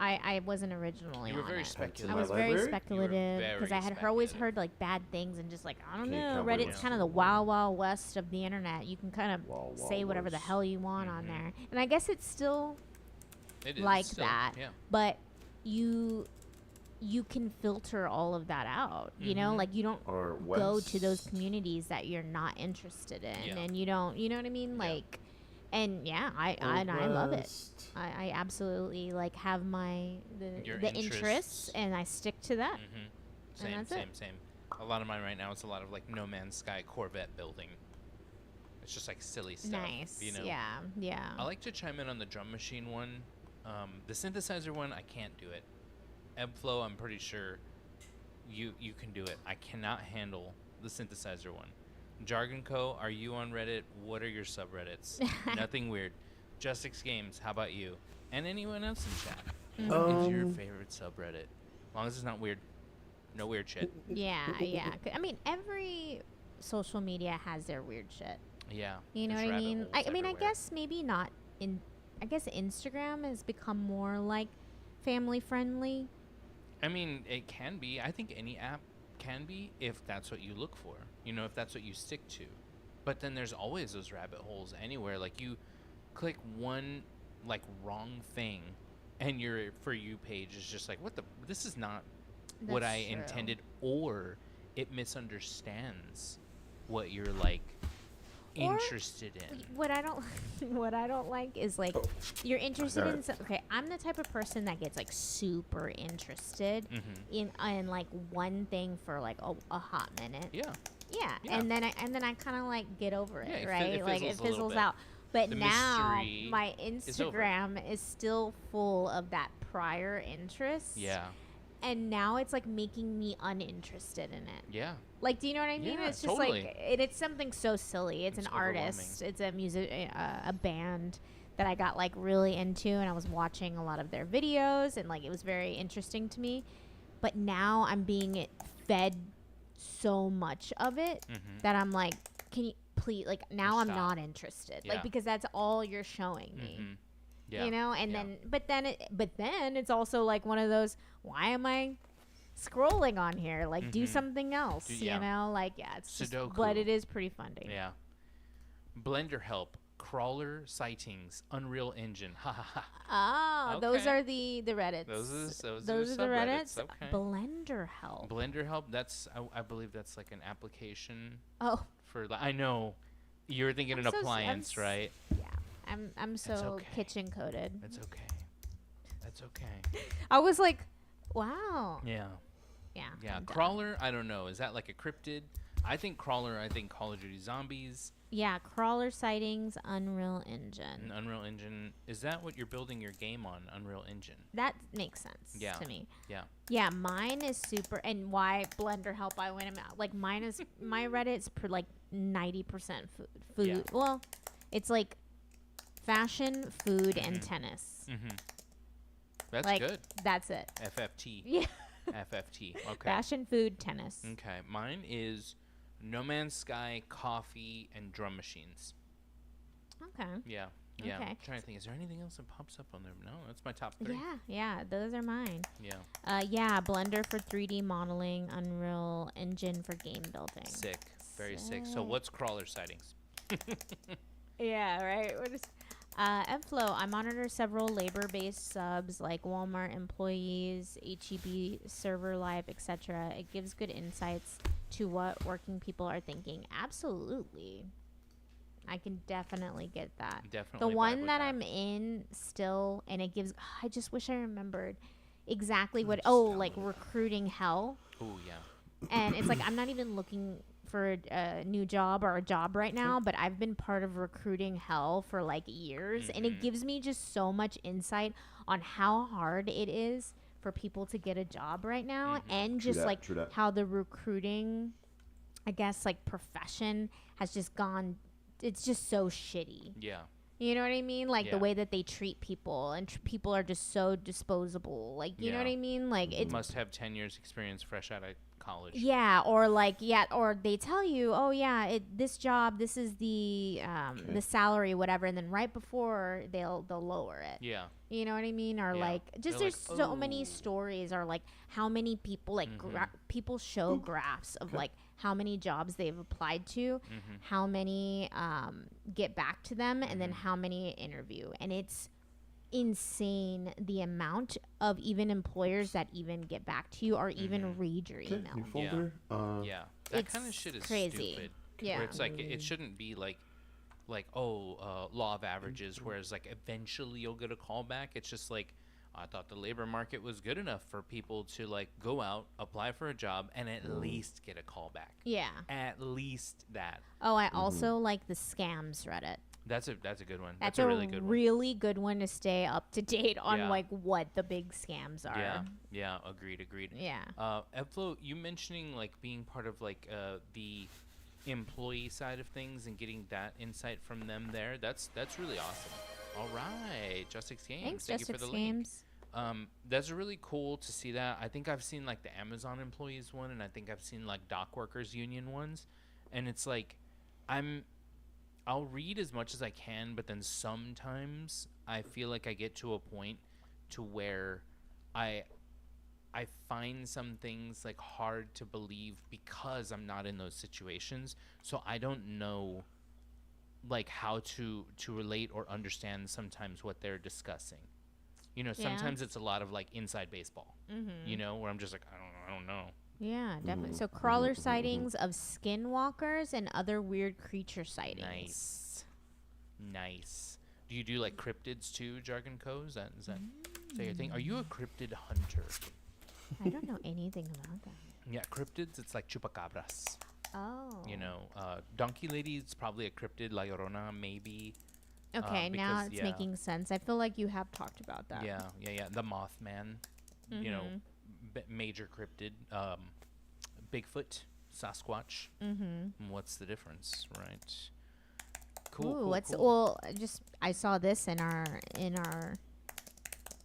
I wasn't originally You were on very it. speculative. I was very speculative because I had always heard like bad things and just like I don't know. Reddit's kind of the wild wild west of the internet. You can kind of say whatever the hell you want on there, and I guess it's still like that. Yeah. But you can filter all of that out. You know, like you don't go to those communities that you're not interested in, and you don't. You know what I mean? Like. And I love it. I absolutely like have the interests and I stick to that. Same. A lot of mine right now, it's a lot of like No Man's Sky Corvette building. It's just like silly stuff. Nice. You know? Yeah. I like to chime in on the drum machine one. The synthesizer one, I can't do it. Ebflow, I'm pretty sure you can do it. I cannot handle the synthesizer one. Jargon Co, are you on Reddit? What are your subreddits? Nothing weird. Justix Games, how about you? And anyone else in chat? What is your favorite subreddit? As long as it's not weird. No weird shit. Yeah. I mean, every social media has their weird shit. Yeah. You know what I mean? I mean, I guess maybe not in. I guess Instagram has become more like family friendly. I mean, it can be. I think any app can be if that's what you look for. You know, if that's what you stick to. But then there's always those rabbit holes anywhere. Like you click one like wrong thing and your For You page is just like, what the, this is not what I intended, or it misunderstands what you're like interested in. What I don't like is like you're interested in okay, I'm the type of person that gets like super interested in like one thing for like a hot minute. Yeah. And then I kind of like get over it, right? It fizzles out. But now my Instagram is still full of that prior interest. Yeah. And now it's like making me uninterested in it. Yeah. Like, do you know what I mean? Yeah, it's just like it's something so silly. It's an artist. It's a a band that I got like really into, and I was watching a lot of their videos, and like it was very interesting to me. But now I'm being fed so much of it that I'm like, can you please, like, now I'm not interested, like, because that's all you're showing me. You know, and but then it's also like one of those, why am I scrolling on here? Like, do something else, you know? Like, it's just, but it is pretty funny. Yeah. Blender help, crawler sightings, Unreal Engine. Ha ha ha. Oh, those are the Reddits. Those are the Reddits. Okay. Blender help. Blender help. That's I believe that's like an application. Oh. For I know, you're thinking an appliance, right? Yeah. I'm so kitchen coded. That's okay. That's okay. I was like, wow. Yeah. Yeah. Yeah. Crawler, I don't know. Is that like a cryptid? I think Crawler, I think Call of Duty Zombies. Yeah, crawler sightings, Unreal Engine. And Unreal Engine, is that what you're building your game on, Unreal Engine? That makes sense to me. Yeah. Yeah, mine is super, and why Blender help I went out. Like mine is, my Reddit's like 90% food. Yeah. Well, it's like fashion, food, and tennis. That's like, good. That's it. FFT. Yeah. FFT. Okay. Fashion, food, tennis. Okay. Mine is No Man's Sky, coffee, and drum machines. Okay. Yeah. Yeah. Okay. I'm trying to think. Is there anything else that pops up on there? No, that's my top 3. Yeah, those are mine. Yeah. Yeah, Blender for 3D modeling, Unreal Engine for game building. Sick. Very sick. So what's crawler sightings? Yeah, right. What is Flow, I monitor several labor-based subs like Walmart employees, HEB server live, etc. It gives good insights to what working people are thinking. Absolutely. I can definitely get that. Definitely. The vibe one with that I'm in still, and it gives, I just wish I remembered exactly what, like recruiting hell. Oh, yeah. And it's like, I'm not even looking for a new job or a job right now, but I've been part of recruiting hell for like years. And it gives me just so much insight on how hard it is for people to get a job right now. And just how the recruiting, I guess, like profession has just gone, it's just so shitty. Yeah. You know what I mean? Like the way that they treat people, and people are just so disposable. Like, you know what I mean? Like, it must have 10 years experience fresh out of college. Yeah, or like, or they tell you, oh yeah, this job, this is the salary, whatever, and then right before they'll lower it. Yeah. You know what I mean? Or like, just They're there's like, so many stories, or like how many people, like people show graphs of like how many jobs they've applied to, how many get back to them, and then how many interview. And it's insane the amount of even employers that even get back to you or even read your email. New folder. Yeah. That It's kind of shit is crazy. stupid. Yeah. Where it's like, it shouldn't be like law of averages, whereas like eventually you'll get a call back. It's just like, I thought the labor market was good enough for people to like go out, apply for a job, and at least get a call back. Yeah. At least that. Oh, I also like the scams Reddit. That's a good one. That's a really good one. really good one to stay up to date on, Yeah. like what the big scams are. Yeah. Agreed. Yeah. Evflo, you mentioning like being part of like the employee side of things and getting that insight from them there. That's really awesome. All right, Just Six Games. Thanks, Thank Just you for Six the link. Games. That's really cool to see that. I think I've seen like the Amazon employees one, and I think I've seen like dock workers union ones, and it's like I'll read as much as I can, but then sometimes I feel like I get to a point to where I find some things like hard to believe because I'm not in those situations, so I don't know like how to relate or understand sometimes what they're discussing. You know, sometimes it's a lot of like inside baseball. You know, where I'm just like, I don't know. Yeah, definitely. So crawler sightings of skinwalkers and other weird creature sightings. Nice. Do you do like cryptids too, Jargon Co? Is that your thing? Are you a cryptid hunter? I don't know anything about that. Yeah, cryptids, it's like chupacabras. Oh. You know, Donkey Lady is probably a cryptid. La Llorona, maybe. Okay, now because, it's making sense. I feel like you have talked about that. Yeah. The Mothman, you know, major cryptid. Bigfoot, Sasquatch. What's the difference, right? Cool. Well, I saw this in our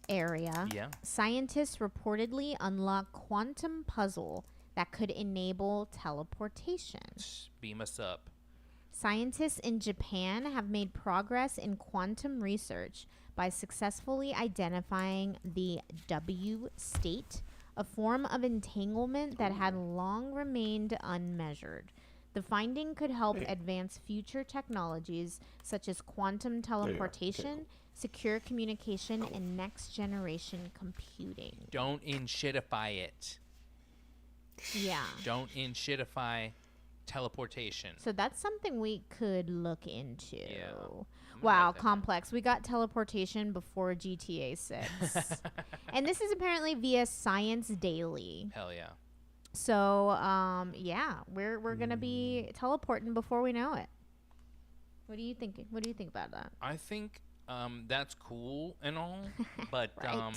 area. Yeah. Scientists reportedly unlock quantum puzzle that could enable teleportation. Beam us up. Scientists in Japan have made progress in quantum research by successfully identifying the W state, a form of entanglement that had long remained unmeasured. The finding could help advance future technologies such as quantum teleportation, secure communication, and next-generation computing. Don't in-shitify it. Yeah. Don't in-shitify teleportation. So that's something we could look into. Yeah. Wow, complex. We got teleportation before GTA 6. And this is apparently via Science Daily. Hell yeah. So, yeah, we're going to be teleporting before we know it. What do you think? What do you think about that? I think that's cool and all, but Right.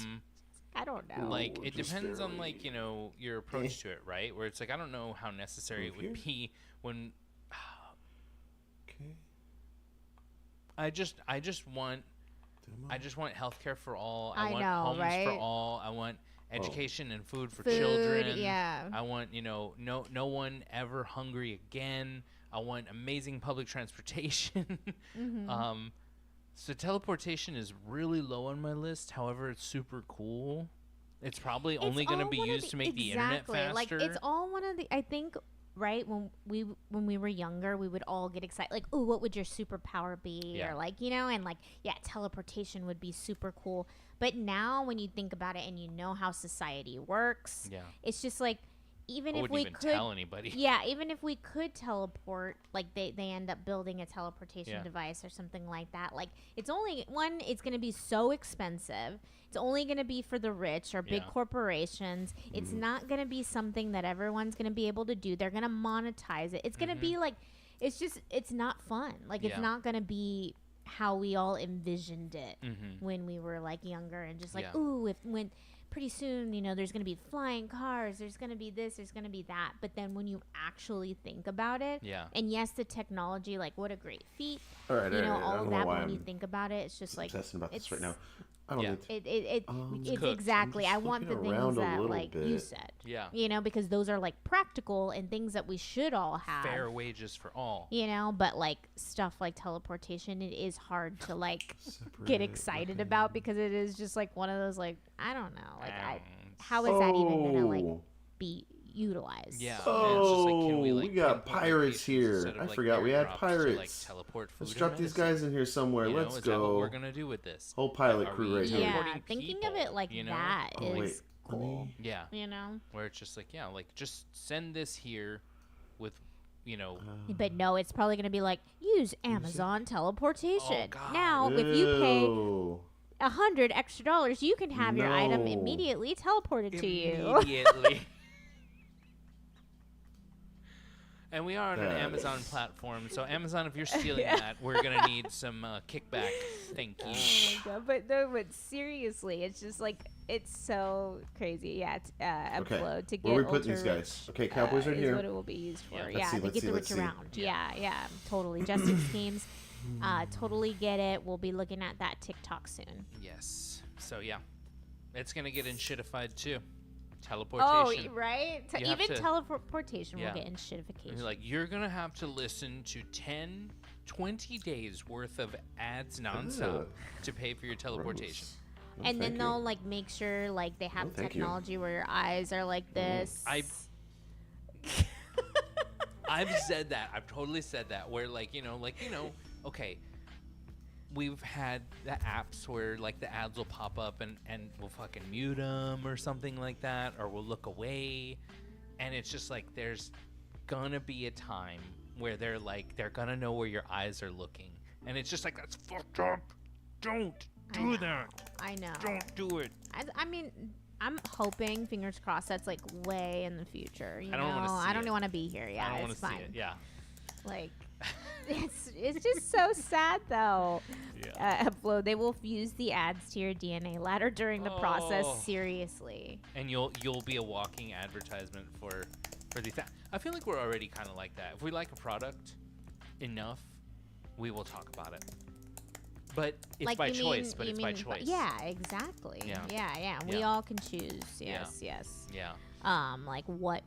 I don't know. like it depends on like, you know, your approach to it, right? Where it's like I don't know how necessary it would be when I just want healthcare for all. I want know, homes right? for all. I want education and food for children. Yeah. I want, you know, no one ever hungry again. I want amazing public transportation. So teleportation is really low on my list. However, it's super cool. It's probably only going to be used to make the internet faster. Like it's all one of the. I think right when we were younger, we would all get excited. Like, oh, what would your superpower be? Yeah. Or like and like teleportation would be super cool. But now when you think about it and you know how society works, it's just like. Even if we could tell anybody. Yeah, even if we could teleport, like they end up building a teleportation device or something like that. Like it's only it's going to be so expensive. It's only going to be for the rich or big corporations. It's not going to be something that everyone's going to be able to do. They're going to monetize it. It's going to be like it's not fun. Like it's not going to be how we all envisioned it when we were like younger and just like when pretty soon, there's going to be flying cars, there's going to be this, there's going to be that. But then when you actually think about it, and yes, the technology, like what a great feat, all right, all of that, but when you think about it, it's just like, obsessing about this right now. I don't need it's exactly. I want the things that like you said. Yeah. Because those are like practical and things that we should all have. Fair wages for all. But like stuff like teleportation, it is hard to like get excited about because it is just like one of those like I don't know like how is that even gonna like be utilized? Yeah. We got pirates here. I forgot we had pirates. Let's drop these guys in here somewhere. Let's is go. That what we're gonna do with this? Whole pilot crew right here. Yeah, thinking of it like that is cool. Yeah. Where it's just like just send this here with but no, it's probably gonna be like use Amazon teleportation. Now if you pay $100 extra, you can have your item immediately teleported to you. Immediately. And we are on an Amazon platform, so Amazon, if you're stealing that, we're gonna need some kickback. Thank you. Oh my god! But seriously, it's just like it's so crazy. Yeah, it's upload to get. Where are we putting these guys? Okay, Cowboys are here. What it will be used for. Yeah, they get the rich around. Yeah, totally. Justice schemes. Totally get it. We'll be looking at that TikTok soon. Yes. So yeah, it's gonna get in shitified too. Teleportation. Oh, right? Even teleportation will get in shitification. You're going to have to listen to 20 days worth of ads nonstop to pay for your teleportation. And then they'll make sure they have technology where your eyes are like this. I've said that. I've totally said that where okay, we've had the apps where the ads will pop up and we'll fucking mute them or something like that, or we'll look away, and it's just there's gonna be a time where they're gonna know where your eyes are looking, and it's just that's fucked up. Don't do that. I know. Don't do it. I mean, I'm hoping, fingers crossed, that's way in the future. I don't want to see I don't want to be here. Yeah, I don't want it's to see fine. it. Yeah. It's just so sad though. Upload. They will fuse the ads to your DNA ladder during the process. Seriously. And you'll be a walking advertisement for these. I feel like we're already kind of like that. If we like a product enough, we will talk about it. But it's by choice. But it's by choice. Yeah, exactly. Yeah. We all can choose. Yes. Yeah. What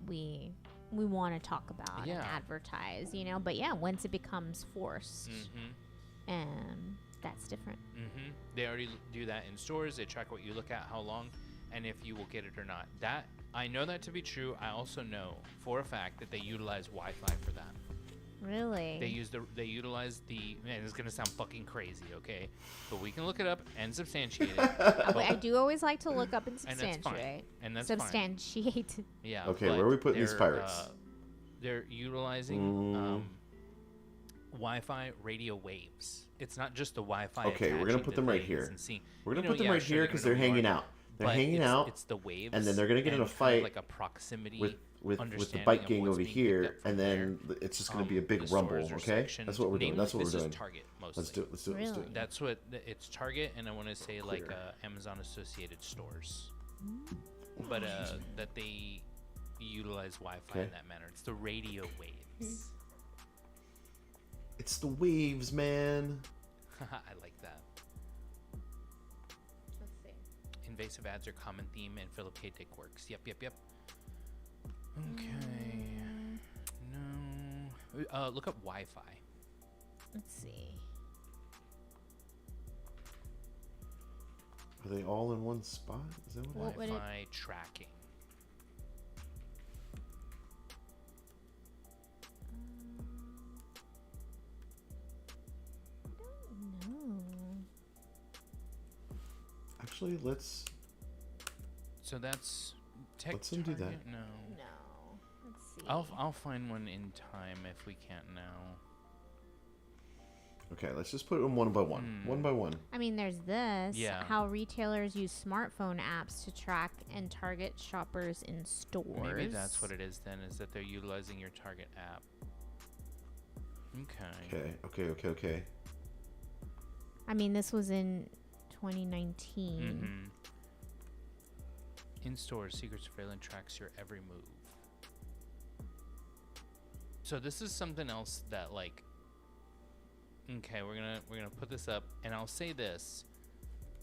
we want to talk about and advertise, but once it becomes forced, that's different. They already do that in stores. They track what you look at, how long, and if you will get it or not. That I know that to be true. I also know for a fact that they utilize Wi-Fi for that. Really? They utilize the, man, it's gonna sound fucking crazy, okay? But we can look it up and substantiate it. I do always like to look up and substantiate. And that's substantiate. Fine. Yeah. Okay, where are we putting these pirates? They're utilizing Wi-Fi radio waves. It's not just the Wi-Fi. Okay, we're gonna put them right here. We're gonna put them right here because they're hanging out. They're hanging out. It's the waves. And then they're gonna get in a fight like a proximity with the bike gang over here, and then it's just going to be a big rumble, okay? That's what we're doing. That's what we're doing. Target, mostly. Let's do it. Let's do it. Really? Let's do it. That's what it's Target, and I want to say Amazon associated stores, but that they utilize Wi-Fi in that manner. It's the radio waves. It's the waves, man. I like that. Let's see. Invasive ads are common theme in Philip K. Dick works. Yep. Okay. No. Look up Wi-Fi. Let's see. Are they all in one spot? Is that what? What would it? Wi-Fi tracking. No. Actually, let's. So that's tech Let's undo that. target? No. No. Let's see. I'll find one in time if we can't now. Okay, let's just put them one by one. One by one. I mean, there's this. Yeah. How retailers use smartphone apps to track and target shoppers in stores. Maybe that's what it is then, is that they're utilizing your Target app. Okay. I mean, this was in 2019. In stores, Secret Surveillance tracks your every move. So this is something else that, like, okay, we're gonna put this up, and I'll say this: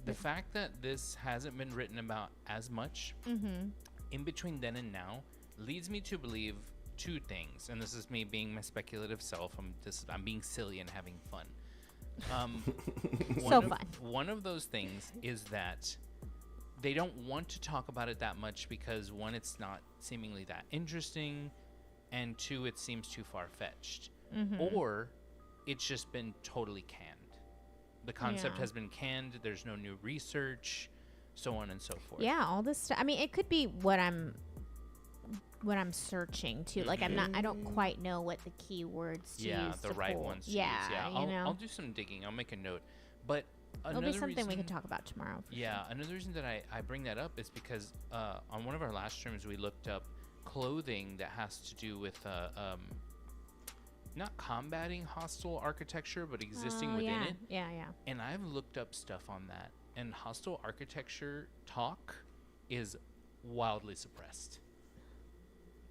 the fact that this hasn't been written about as much in between then and now leads me to believe two things, and this is me being my speculative self. I'm being silly and having fun. Fun. One of those things is that they don't want to talk about it that much because, one, it's not seemingly that interesting, and two, it seems too far-fetched. Or it's just been totally canned. The concept has been canned. There's no new research, so on and so forth. Yeah, all this stuff. I mean, it could be what I'm searching too. Like I don't quite know what the keywords to use the to right pull. ones to Yeah, use. you know. I'll do some digging. I'll make a note. But It'll be another something we reason- can talk about tomorrow. For sure. Another reason that I bring that up is because on one of our last streams we looked up clothing that has to do with not combating hostile architecture, but existing within it. Yeah. And I've looked up stuff on that, and hostile architecture talk is wildly suppressed.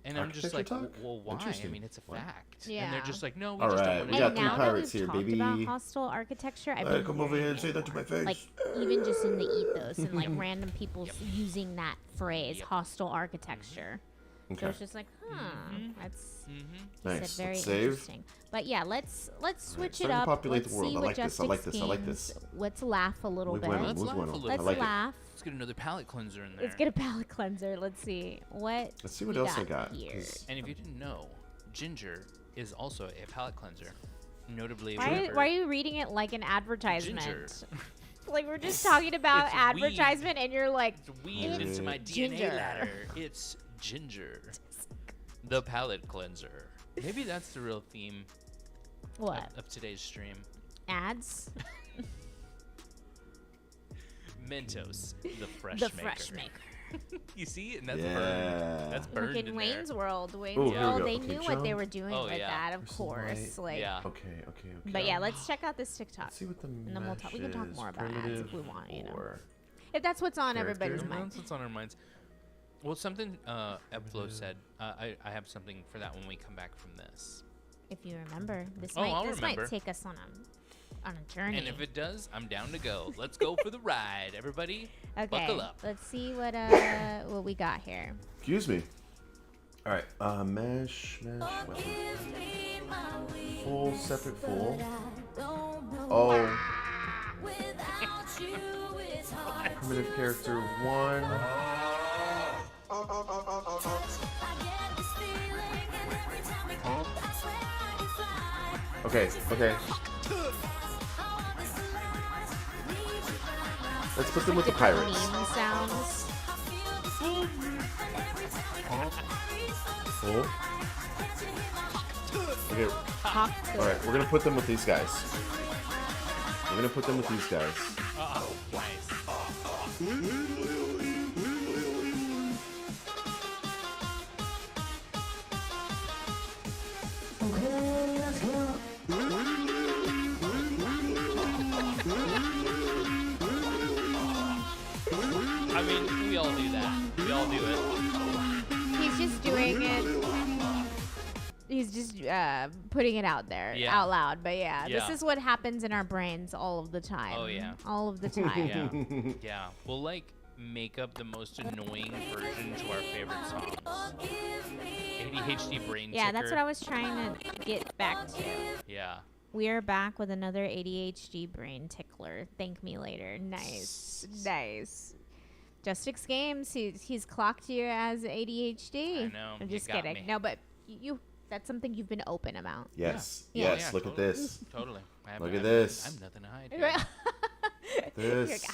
And I'm just like, Architecture talk? well, why? I Interesting. mean, it's a fact. And Yeah. they're just like, no, we All just right, don't we want got And three now that pirates we've here, talked baby. about hostile architecture, I've been Come over here hearing and say that to my face. like even just in the ethos and like random people using that phrase, hostile architecture. So Okay. it's just like, that's Nice. very Let's save. interesting. But yeah, let's switch Time it to up. populate Let's the world. see I what like this. I Justice like this. I like Games- this. Let's laugh a little Muy bit. bueno, Let's muy laugh bueno. a little. Let's I like it. laugh. Let's get another palette cleanser in there. Let's get a palate cleanser. Let's see what. Let's see what we else I got. here. 'cause And if you didn't know, ginger is also a palette cleanser. Notably, Why whenever- are you reading it like an advertisement? Ginger. Like we're just talking about It's advertisement, and you're like, It's weaved into my DNA ginger. ladder. It's ginger, the palette cleanser. Maybe that's the real theme what? of today's stream. Ads? Mentos, the fresh The maker. fresh maker. You see, and that's Yeah. burned. That's burned Look in in Wayne's there. World. Wayne's Ooh, here we World. go. They Okay, knew what they jump. were doing Oh, with yeah. that, of Versus course. white. Like, Yeah. Okay. But yeah, let's check out this TikTok. Let's see what the And then we can talk mesh more is, about ads if primitive we want, you know. or- If that's what's on Character. everybody's Everyone mind. else that's on our minds. Well, something Ebflo said. I have something for that when we come back from this. If you remember, this I'll might remember. take us on a journey. And if it does, I'm down to go. Let's go for the ride, everybody. okay, Buckle up. let's see what we got here. Excuse me. All right. Mesh. Weapon. Full separate full. Oh. Primitive character 1. Okay. Let's put them with the Different pirates. meme sounds. Full. Okay. Talk to All right. We're gonna put them with these guys. Oh, nice. I mean, we all do that. We all do it. He's just doing it. He's just putting it out there, Yeah. out loud. But yeah, this Yeah. is what happens in our brains all of the time. Oh, yeah. all of the time. Yeah. Yeah. We'll like make up the most annoying version to our favorite songs. ADHD brain Yeah, that's ticker. what I was trying to get back to. Yeah. We are back with another ADHD brain tickler. Thank me later. Nice. Nice. Justix Games, he's clocked you as ADHD. I know. I'm you just got kidding. me. No, but you that's something you've been open about. Yes. Yeah. Yes. Look totally. at this. Totally. Look at this. I'm nothing to hide. Here. This.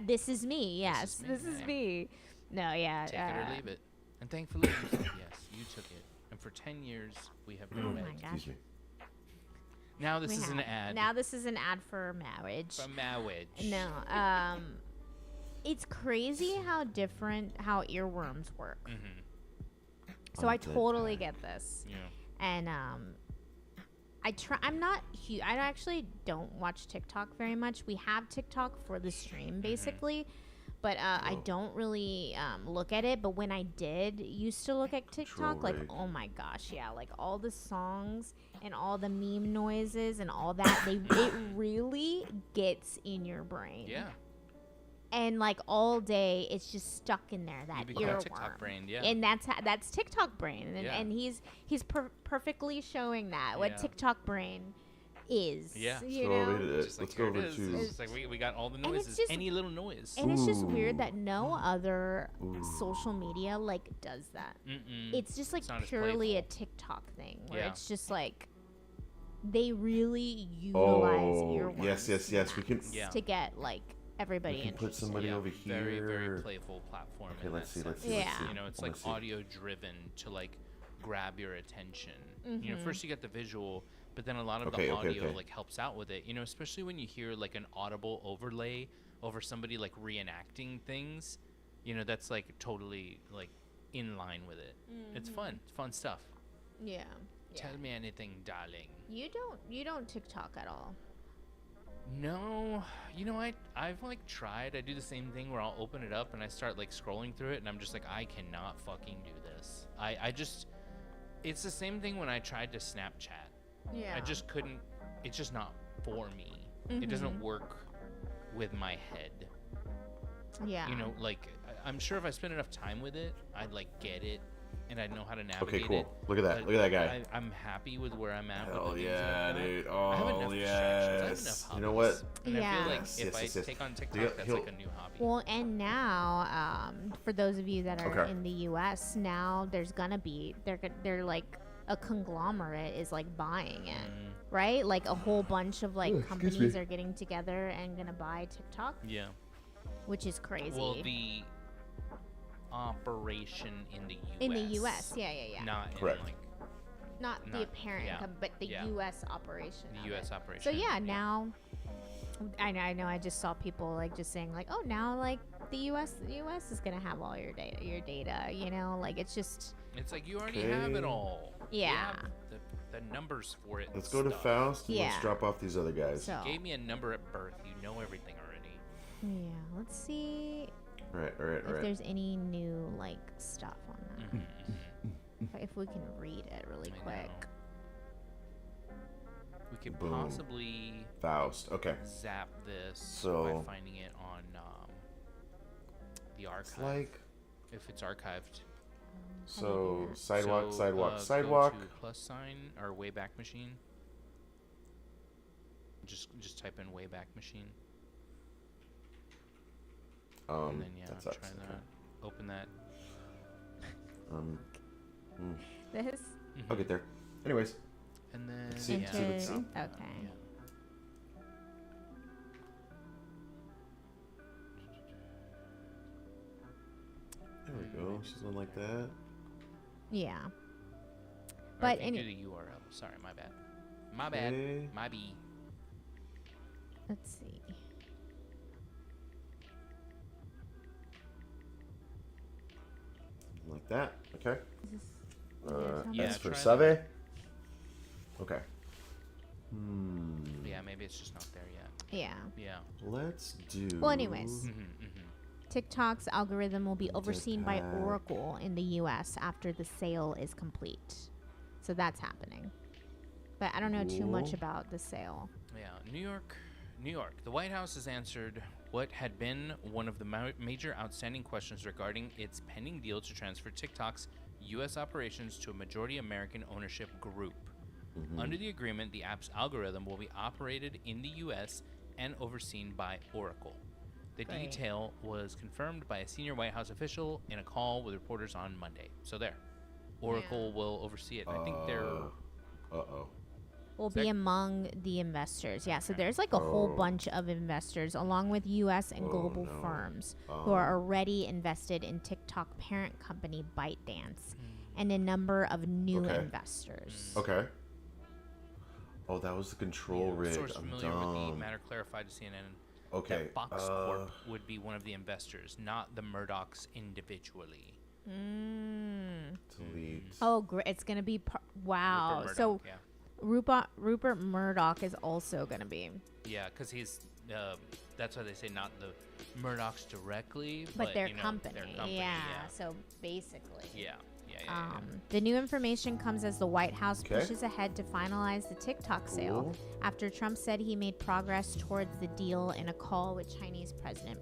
This is me. Yes, this is me. me. No, yeah. Take it or leave it. And thankfully, you said yes. You took it. And for 10 years, we have been Oh wed. my gosh. Excuse me. Now this We is an have. ad. Now this is an ad for marriage. for marriage. No. It's crazy how different how earworms work. Mm-hmm. So I totally get this. Yeah. And I'm not huge. I actually don't watch TikTok very much. We have TikTok for the stream basically, but I don't really look at it. But when I did used to look at TikTok, like rig. oh my gosh, yeah, like all the songs and all the meme noises and all that, it really gets in your brain. Yeah. And like all day, it's just stuck in there. You That become earworm. TikTok brain, yeah. And that's TikTok brain, and, Yeah. and he's perfectly showing that what Yeah. TikTok brain is. Yeah. You Let's go know. over to Just like let's go here it over is. to. It's like we got all the And it's noises. just- Any little noise. And it's just Ooh. weird that no other social media like does that. Mm-mm. It's just like It's not as purely a playful. TikTok thing where Yeah. it's just like they really utilize Oh, earworms. yes. We can. Yeah. to get like everybody We can put interested. somebody over Very, very here. playful platform. Okay, in let's that see, let's sense. see, let's Yeah. see. You know, it's I wanna like see. audio driven to like grab your attention. You Mm-hmm. know, first you get the visual, but then a lot of Okay, the okay, audio okay. like helps out with it. You know, especially when you hear like an audible overlay over somebody like reenacting things. You know, that's like totally like in line with it. It's fun. It's fun stuff. Yeah. Tell me anything, darling. You don't TikTok at all. No, you know, I've like tried. I do the same thing where I'll open it up and I start like scrolling through it, and I'm just like, I cannot fucking do this. I just, it's the same thing when I tried to Snapchat. Yeah. I just couldn't. It's just not for me. It doesn't work with my head. Yeah. You know, like I'm sure if I spend enough time with it, I'd like get it, and I'd know how to navigate Okay, cool. it. Look at that. but Look at that guy. I'm happy with where I'm at. Hell with the things that yeah, I've got. dude. I have Oh enough distractions. I have yes. enough You know hobbies. what? And I Yeah. feel like Yes, if yes, I yes, yes. take on He'll- TikTok, that's like a new hobby. Well, and now, for those of you that are Okay. in the U.S., now there's gonna be they're like a conglomerate is like buying it, right? Like a whole bunch of like companies are getting together and gonna buy TikTok, Yeah. which is crazy. Well, the operation in the U.S. in the U.S., yeah. Not Correct. in like Not the not- apparent, yeah, but the yeah. U.S. operation. the of U.S. it. operation. So yeah, now I know. I just saw people like just saying like, oh, now like the U.S. is gonna have all your data. You know, like it's just It's like you already have it Okay. all. You Yeah. have the numbers for it. Let's and go to stuff. Faust and Yeah. let's drop off these other guys. so. Gave me a number at birth. You know everything already. Yeah, let's see All right. if there's any new like stuff on that. Mm-hmm. If we can read it really I quick. know. We could Boom. possibly Faust. Okay. zap this So- by finding it on the archive. It's like if it's archived. so that? sidewalk, So, sidewalk, go sidewalk. to plus sign or Wayback Machine. Just type in Wayback Machine. And then yeah, that try sucks. that. Open that. This I'll get there. Anyways, And then See- yeah, see what- see? okay. yeah. there we go. She's one like that. Yeah. Or But I can do any, the URL. Sorry, my bad. My bad. Okay. My B. let's see. Like that. Okay. Is this, is there something? Yeah, That's for try Save. Okay. Yeah, maybe it's just not there yet. Yeah. Yeah. Let's do. Well, anyways. Mm-hmm. TikTok's algorithm will be overseen by Jetpack. Oracle in the US after the sale is complete. So that's happening. But I don't know too much Cool. about the sale. Yeah, New York. The White House has answered what had been one of the major outstanding questions regarding its pending deal to transfer TikTok's U.S. operations to a majority American ownership group. Under the agreement, the app's algorithm will be operated in the U.S. and overseen by Oracle. The detail was confirmed by a senior White House official in a call with reporters on Monday. So there, Oracle will oversee it. I think they're... Will be among the investors. Yeah, so there's like a whole bunch of investors along with U.S. and global firms who are already invested in TikTok parent company ByteDance and a number of new investors. Okay. Oh, that was the control rig. Source I'm familiar dumb. with the matter clarified to CNN Okay. that Fox Corp would be one of the investors, not the Murdochs individually. Delete. Oh, great. It's going to be... wow. Rupert So Murdoch, Rupert Murdoch is also going to be... Yeah, because he's... that's why they say not the Murdochs directly, But their, you know, company. their company. Yeah, so basically... Yeah. The new information comes as the White House pushes ahead to finalize the TikTok sale after Trump said he made progress towards the deal in a call with Chinese President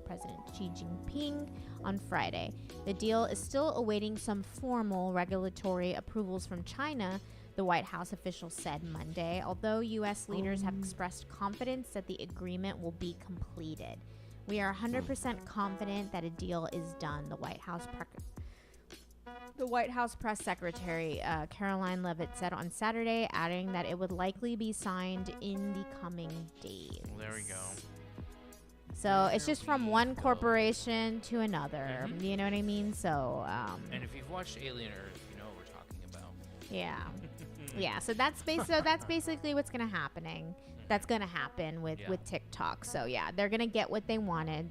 Xi Jinping on Friday. The deal is still awaiting some formal regulatory approvals from China, the White House official said Monday, although U.S. leaders have expressed confidence that the agreement will be completed. We are 100% confident that a deal is done, the White House press secretary, Caroline Leavitt, said on Saturday, adding that it would likely be signed in the coming days. Well, there we go. So it's just from one corporation to another. You know what I mean? So. And if you've watched Alien Earth, you know what we're talking about. Yeah. Yeah. So that's basically what's gonna happening. That's gonna happen with TikTok. So yeah, they're gonna get what they wanted.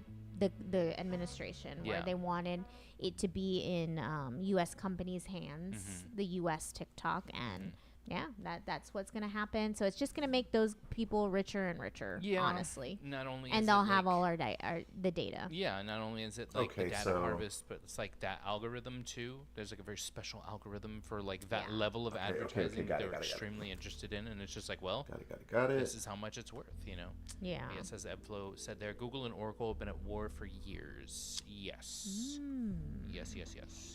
The administration where they wanted it to be in U.S. companies' hands, the U.S. TikTok, and that's what's gonna happen. So it's just gonna make those people richer and richer, honestly. Not only and they'll have all the data. Yeah, not only is it like the data harvest, but it's like that algorithm too. There's like a very special algorithm for like that level of advertising they're extremely interested in, and it's just like, well, got it. This is how much it's worth, you know. Yeah. It says Ebflow said there, Google and Oracle have been at war for years. Yes. Yes.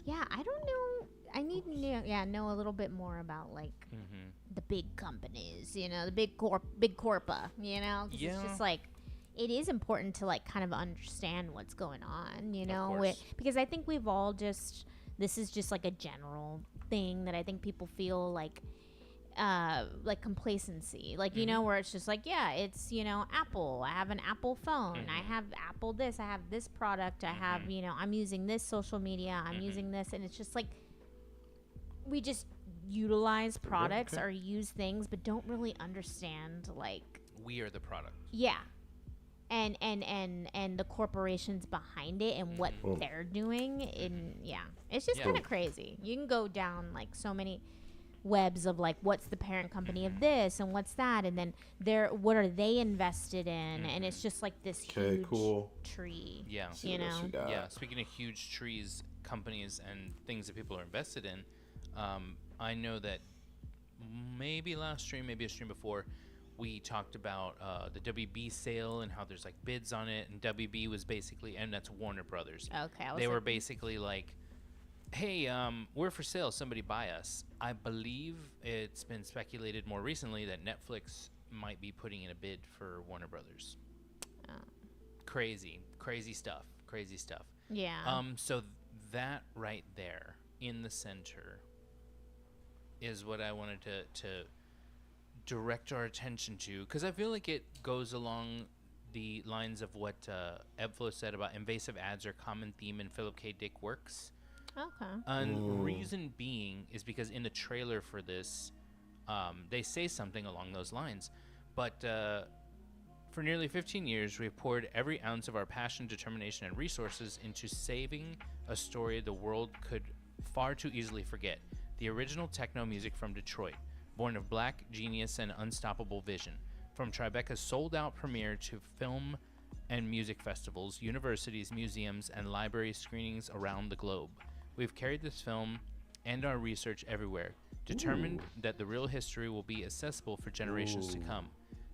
Yeah, I don't know. I need to know a little bit more about like the big companies, you know, the big corpa, you know. 'Cause it's just like it is important to like kind of understand what's going on, you know, because I think we've all this is just like a general thing that I think people feel like complacency, like you know, where it's just like, yeah, it's, you know, Apple, I have an Apple phone, I have Apple this, I have this product, I have, you know, I'm using this social media, I'm using this, and it's just like we just utilize products or use things but don't really understand, like, we are the product. And the corporations behind it and what they're doing. And it's just kind of crazy. You can go down like so many webs of like, what's the parent company of this and what's that, and then what are they invested in, and it's just like this huge tree. You know. Speaking of huge trees, companies and things that people are invested in, I know that maybe last stream, maybe a stream before, we talked about the WB sale and how there's like bids on it, and WB was basically, and that's Warner Brothers. Okay. They were basically like, hey, we're for sale, somebody buy us. I believe it's been speculated more recently that Netflix might be putting in a bid for Warner Brothers. Crazy stuff. Yeah. So that right there in the center is what I wanted to direct our attention to, because I feel like it goes along the lines of what Ebflow said about invasive ads are common theme in Philip K. Dick works. Okay. And reason being is because in the trailer for this, they say something along those lines. But for nearly 15 years, we've poured every ounce of our passion, determination, and resources into saving a story the world could far too easily forget. The original techno music from Detroit, born of black genius and unstoppable vision. From Tribeca's sold-out premiere to film and music festivals, universities, museums, and library screenings around the globe, we've carried this film and our research everywhere, determined that the real history will be accessible for generations to come.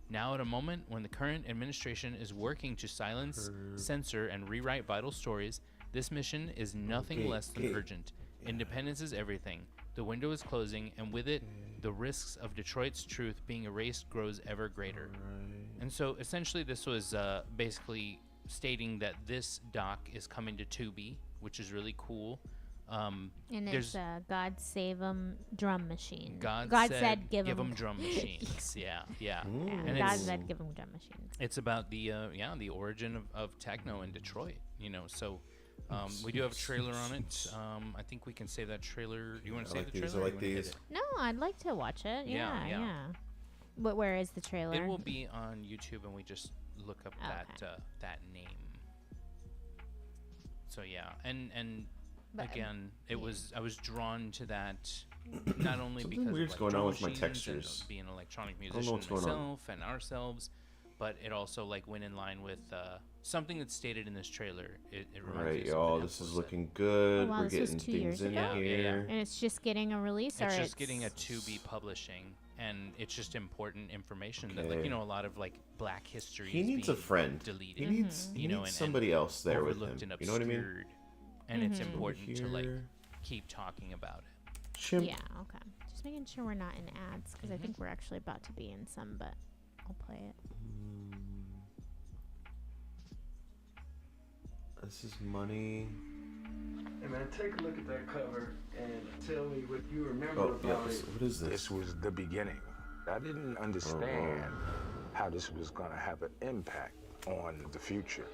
Now, at a moment when the current administration is working to silence, censor, and rewrite vital stories, this mission is nothing less than urgent. Independence is everything. The window is closing, and with it, the risks of Detroit's truth being erased grows ever greater. And so, essentially, this was basically stating that this doc is coming to Tubi, which is really cool. And it's God Save 'em Drum Machine. God said give 'em drum machines. Yeah. And God said give 'em drum machines. It's about the the origin of techno in Detroit. So we do have a trailer on it. I think we can save that trailer. You want to save the trailer? I like these. No, I'd like to watch it. Yeah. But where is the trailer? It will be on YouTube, and we just look up that name. So yeah, and again, I was drawn to that not only Something because weird's of going drum on with my machines textures. and being an electronic know musician what's going on. myself and ourselves, but it also went in line with something that's stated in this trailer. It reminds me Right, of y'all. something This is Apple looking good. Oh, wow, We're this was getting 2 things years in ago? here. And it's just getting a release, said. or It's just getting a 2B publishing, and it's just important information that Okay. a lot of Black history. He is needs a being friend. Deleted. He needs, he and- needs somebody else there with him. overlooked and You know what I mean? obscured, and it's important to Here. keep talking about it. Chimp. Yeah, okay. Just making sure we're not in ads, because I think we're actually about to be in some, but I'll play it. This is money. Hey man, take a look at that cover and tell me what you remember Oh, yeah. about it. What is this? This was the beginning. I didn't understand how this was going to have an impact on the future.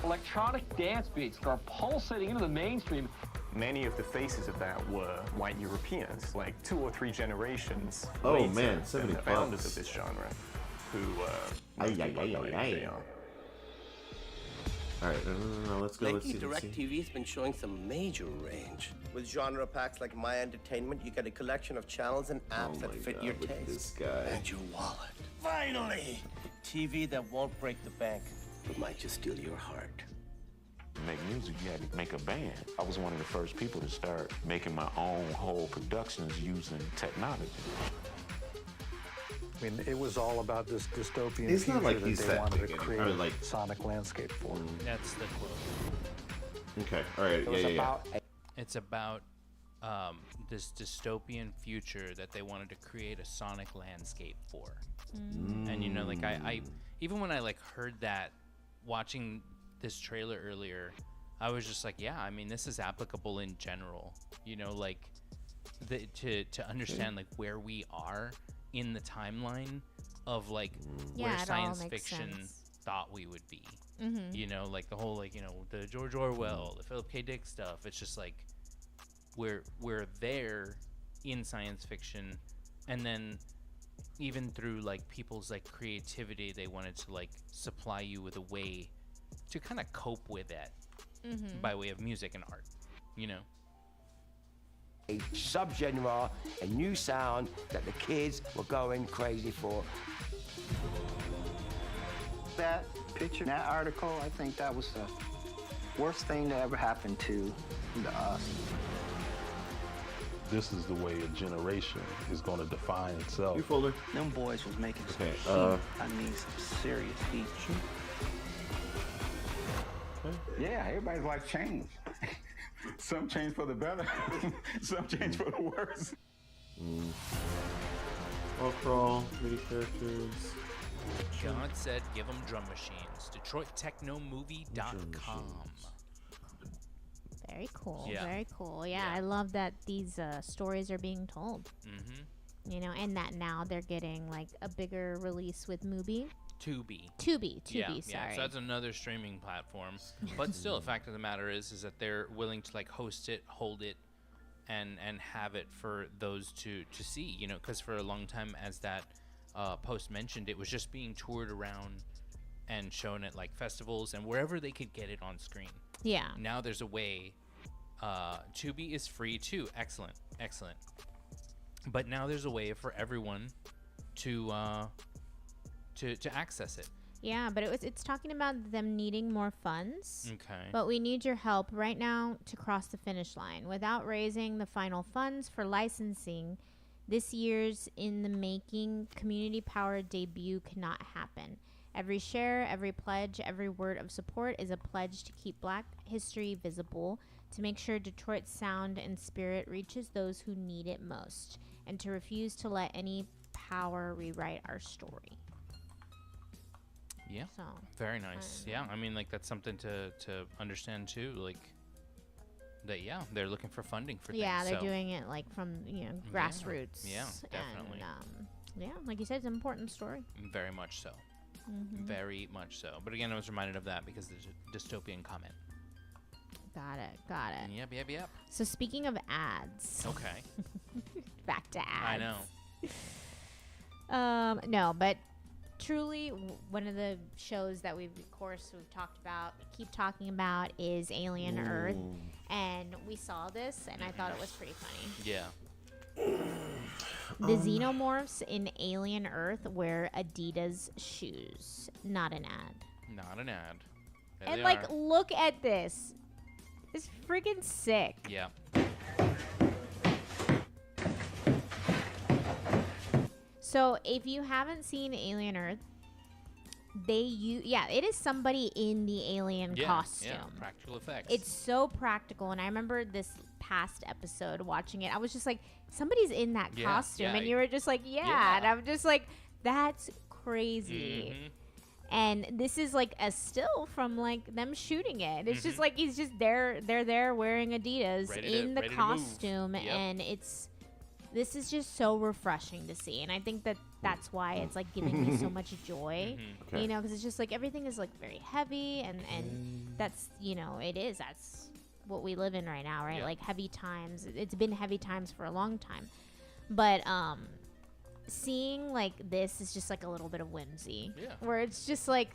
Electronic dance beats are pulsating into the mainstream. Many of the faces of that were white Europeans, like 2 or 3 generations Oh, later man, than 70 the founders bucks. of this genre, who Ay. All right, no. Let's go. Lately, Let's see. DirecTV has been showing some major range. With genre packs like My Entertainment, you get a collection of channels and apps that fit your look at taste. this guy. And your wallet. Finally! TV that won't break the bank, but might just steal your heart. To make music, you had to make a band. I was one of the first people to start making my own whole productions using technology. I mean, it was all about this dystopian It's future not like that he's they that wanted to big, create or like- a sonic landscape for. That's the quote. Okay. All right. Yeah. It's about this dystopian future that they wanted to create a sonic landscape for. And I even when I heard that watching this trailer earlier, I was just like, yeah, I mean, this is applicable in general. To understand where we are in the timeline of where it science all makes fiction sense. thought we would be. The whole the George Orwell, the Philip K. Dick stuff. It's just we're there in science fiction, and then even through people's creativity, they wanted to supply you with a way to kind of cope with it by way of music and art. A subgenre, a new sound that the kids were going crazy for. That picture, that article, I think that was the worst thing that ever happened to us. This is the way a generation is going to define itself. Your folder. Them boys was making some heat. I mean, some serious heat. Yeah, everybody's life changed. Some change for the better, some change for the worse. All crawl, mini characters. God said give them drum machines. DetroitTechnoMovie.com. Very cool. Yeah. Very cool. Yeah, I love that these stories are being told. And that now they're getting a bigger release with Mubi. Tubi. Tubi, sorry. Yeah, so that's another streaming platform. But still, the fact of the matter is that they're willing to host it, hold it, and have it for those to see. Because for a long time, as that post mentioned, it was just being toured around and shown at festivals and wherever they could get it on screen. Yeah. Now there's a way. Tubi is free too. Excellent. But now there's a way for everyone to access it. Yeah, but it's talking about them needing more funds. Okay. But we need your help right now to cross the finish line. Without raising the final funds for licensing, this year's in the making community-powered debut cannot happen. Every share, every pledge, every word of support is a pledge to keep Black history visible, to make sure Detroit's sound and spirit reaches those who need it most, and to refuse to let any power rewrite our story. Yeah. So, very nice. Yeah. I mean, like, that's something to understand too. Like, that, yeah, they're looking for funding for things. Yeah, they're so. doing it like from, grassroots. Yeah, definitely. And, yeah, like you said, it's an important story. Very much so. Mm-hmm. Very much so. But again, I was reminded of that because there's a dystopian comment. Got it. Yep. So speaking of ads. Okay. Back to ads. I know. No, but truly one of the shows that we've talked about, keep talking about, is Alien Earth. And we saw this and I thought it was pretty funny. Yeah. The xenomorphs in Alien Earth wear Adidas shoes. Not an ad. Not an ad. There And they like, are. look at this. It's freaking sick. Yeah. So if you haven't seen Alien Earth, it is somebody in the alien costume. Yeah, practical effects. It's so practical, and I remember this past episode watching it. I was just like, somebody's in that costume, and you were just like, and I'm just like, that's crazy. Mm-hmm. And this is like a still from like them shooting it. It's just like he's just they're there wearing Adidas in the costume, and this is just so refreshing to see. And I think that's why it's like giving me so much joy, you know, because it's just like everything is like very heavy, and that's, you know, that's what we live in right now, right? Like heavy times. It's been heavy times for a long time, but seeing like this is just like a little bit of whimsy, where it's just like,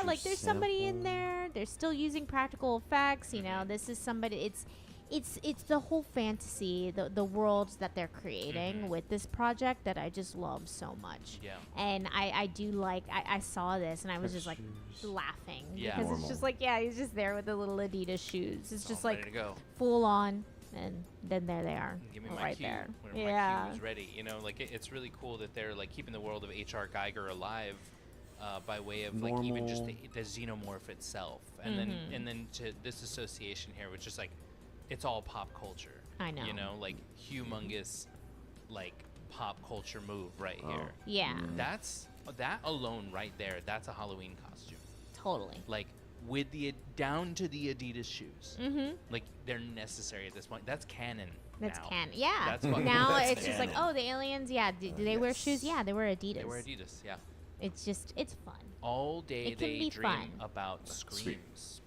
like there's somebody in there. They're still using practical effects. You know, this is somebody. It's the whole fantasy, the worlds that they're creating with this project that I just love so much. Yeah. And I do like, I saw this and I was just like laughing because it's just like, he's just there with the little Adidas shoes. It's just like full on. And then there they are, Give me my right cue there. when my cue is ready. You know, like it's really cool that they're like keeping the world of H.R. Geiger alive by way of like even just the xenomorph itself, and then to this association here, which is like it's all pop culture. I know. You know, like humongous, like pop culture move right here. Yeah. That alone right there. That's a Halloween costume. Totally. Like. With down to the Adidas shoes, like they're necessary at this point. That's canon. That's now. canon. Yeah. That's now that's it's just like, canon. oh, the aliens. Yeah. Do they wear shoes? Yeah, they wear Adidas. They wear Adidas. Yeah. It's fun. All day it can they be dream fun. about screams,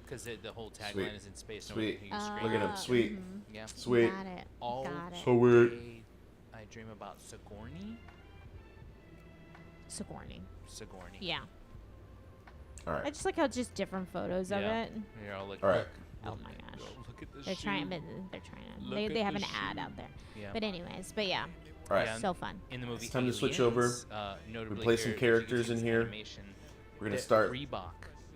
because the whole tagline Sweet. is in space. Sweet. No one can Look at him. Sweet. Yeah. Sweet. Got it. All Got it. So weird. day I dream about Sigourney. Sigourney. Yeah. All right. I just like how it's just different photos of it. You're all like, all right. Oh my gosh. Look at this. They're trying to. They have an ad out there. Yeah. But anyways, yeah. All right. So fun. In the movie, It's time to switch Aliens, over. notably We play some here, characters in here. animation, We're gonna that start Reebok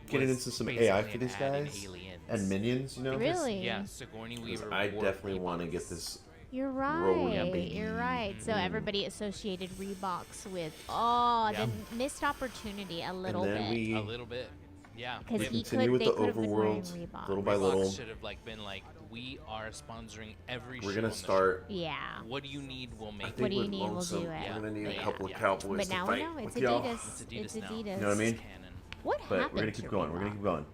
getting was into some basically AI for an these ad in guys Aliens. and minions. You know. Really? Yeah, Sigourney Weaver. I wore definitely want to Reeboks. get this. You're rolling, right. baby. You're right. So everybody associated Reeboks with the missed opportunity a little And then bit. we A little bit. Yeah. Because we continue with the overworld little by little. Should have like been like, we are sponsoring every. We're show gonna on the start. show. Yeah. What do you need? We'll make. What do you with need? We'll Lonesome, do it. We're gonna need a Yeah. couple of cowboys But to now fight we know it's with y'all. Adidas. It's Adidas now. Adidas. You know what I mean? Canon. What But happened we're gonna keep to going. We're gonna Reebok? keep going.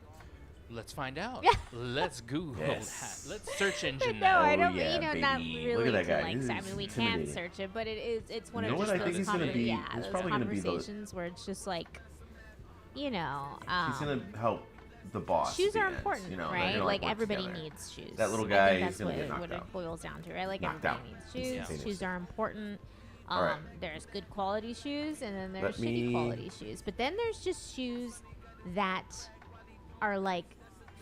Let's find out. Let's Google Yes. that. Let's search engine No, that. I don't. yeah, you know, not baby. really. Look at that to, guy. like, He's I mean, we can intimidating. search it, but it's one You of know what? just I think those he's gonna be- he's those probably gonna be the- conversations where it's just like, you know, He's gonna help the boss. shoes at the are end, important, you know, they're right? gonna, Like work everybody together. needs shoes. That little I guy, think he's that's gonna get what knocked it out. boils down to, right? Like Knocked everybody out. needs shoes. Instantaneous. Shoes are important. All right. There's good quality shoes, and then there's Let shitty me- quality shoes. But then there's just shoes that are like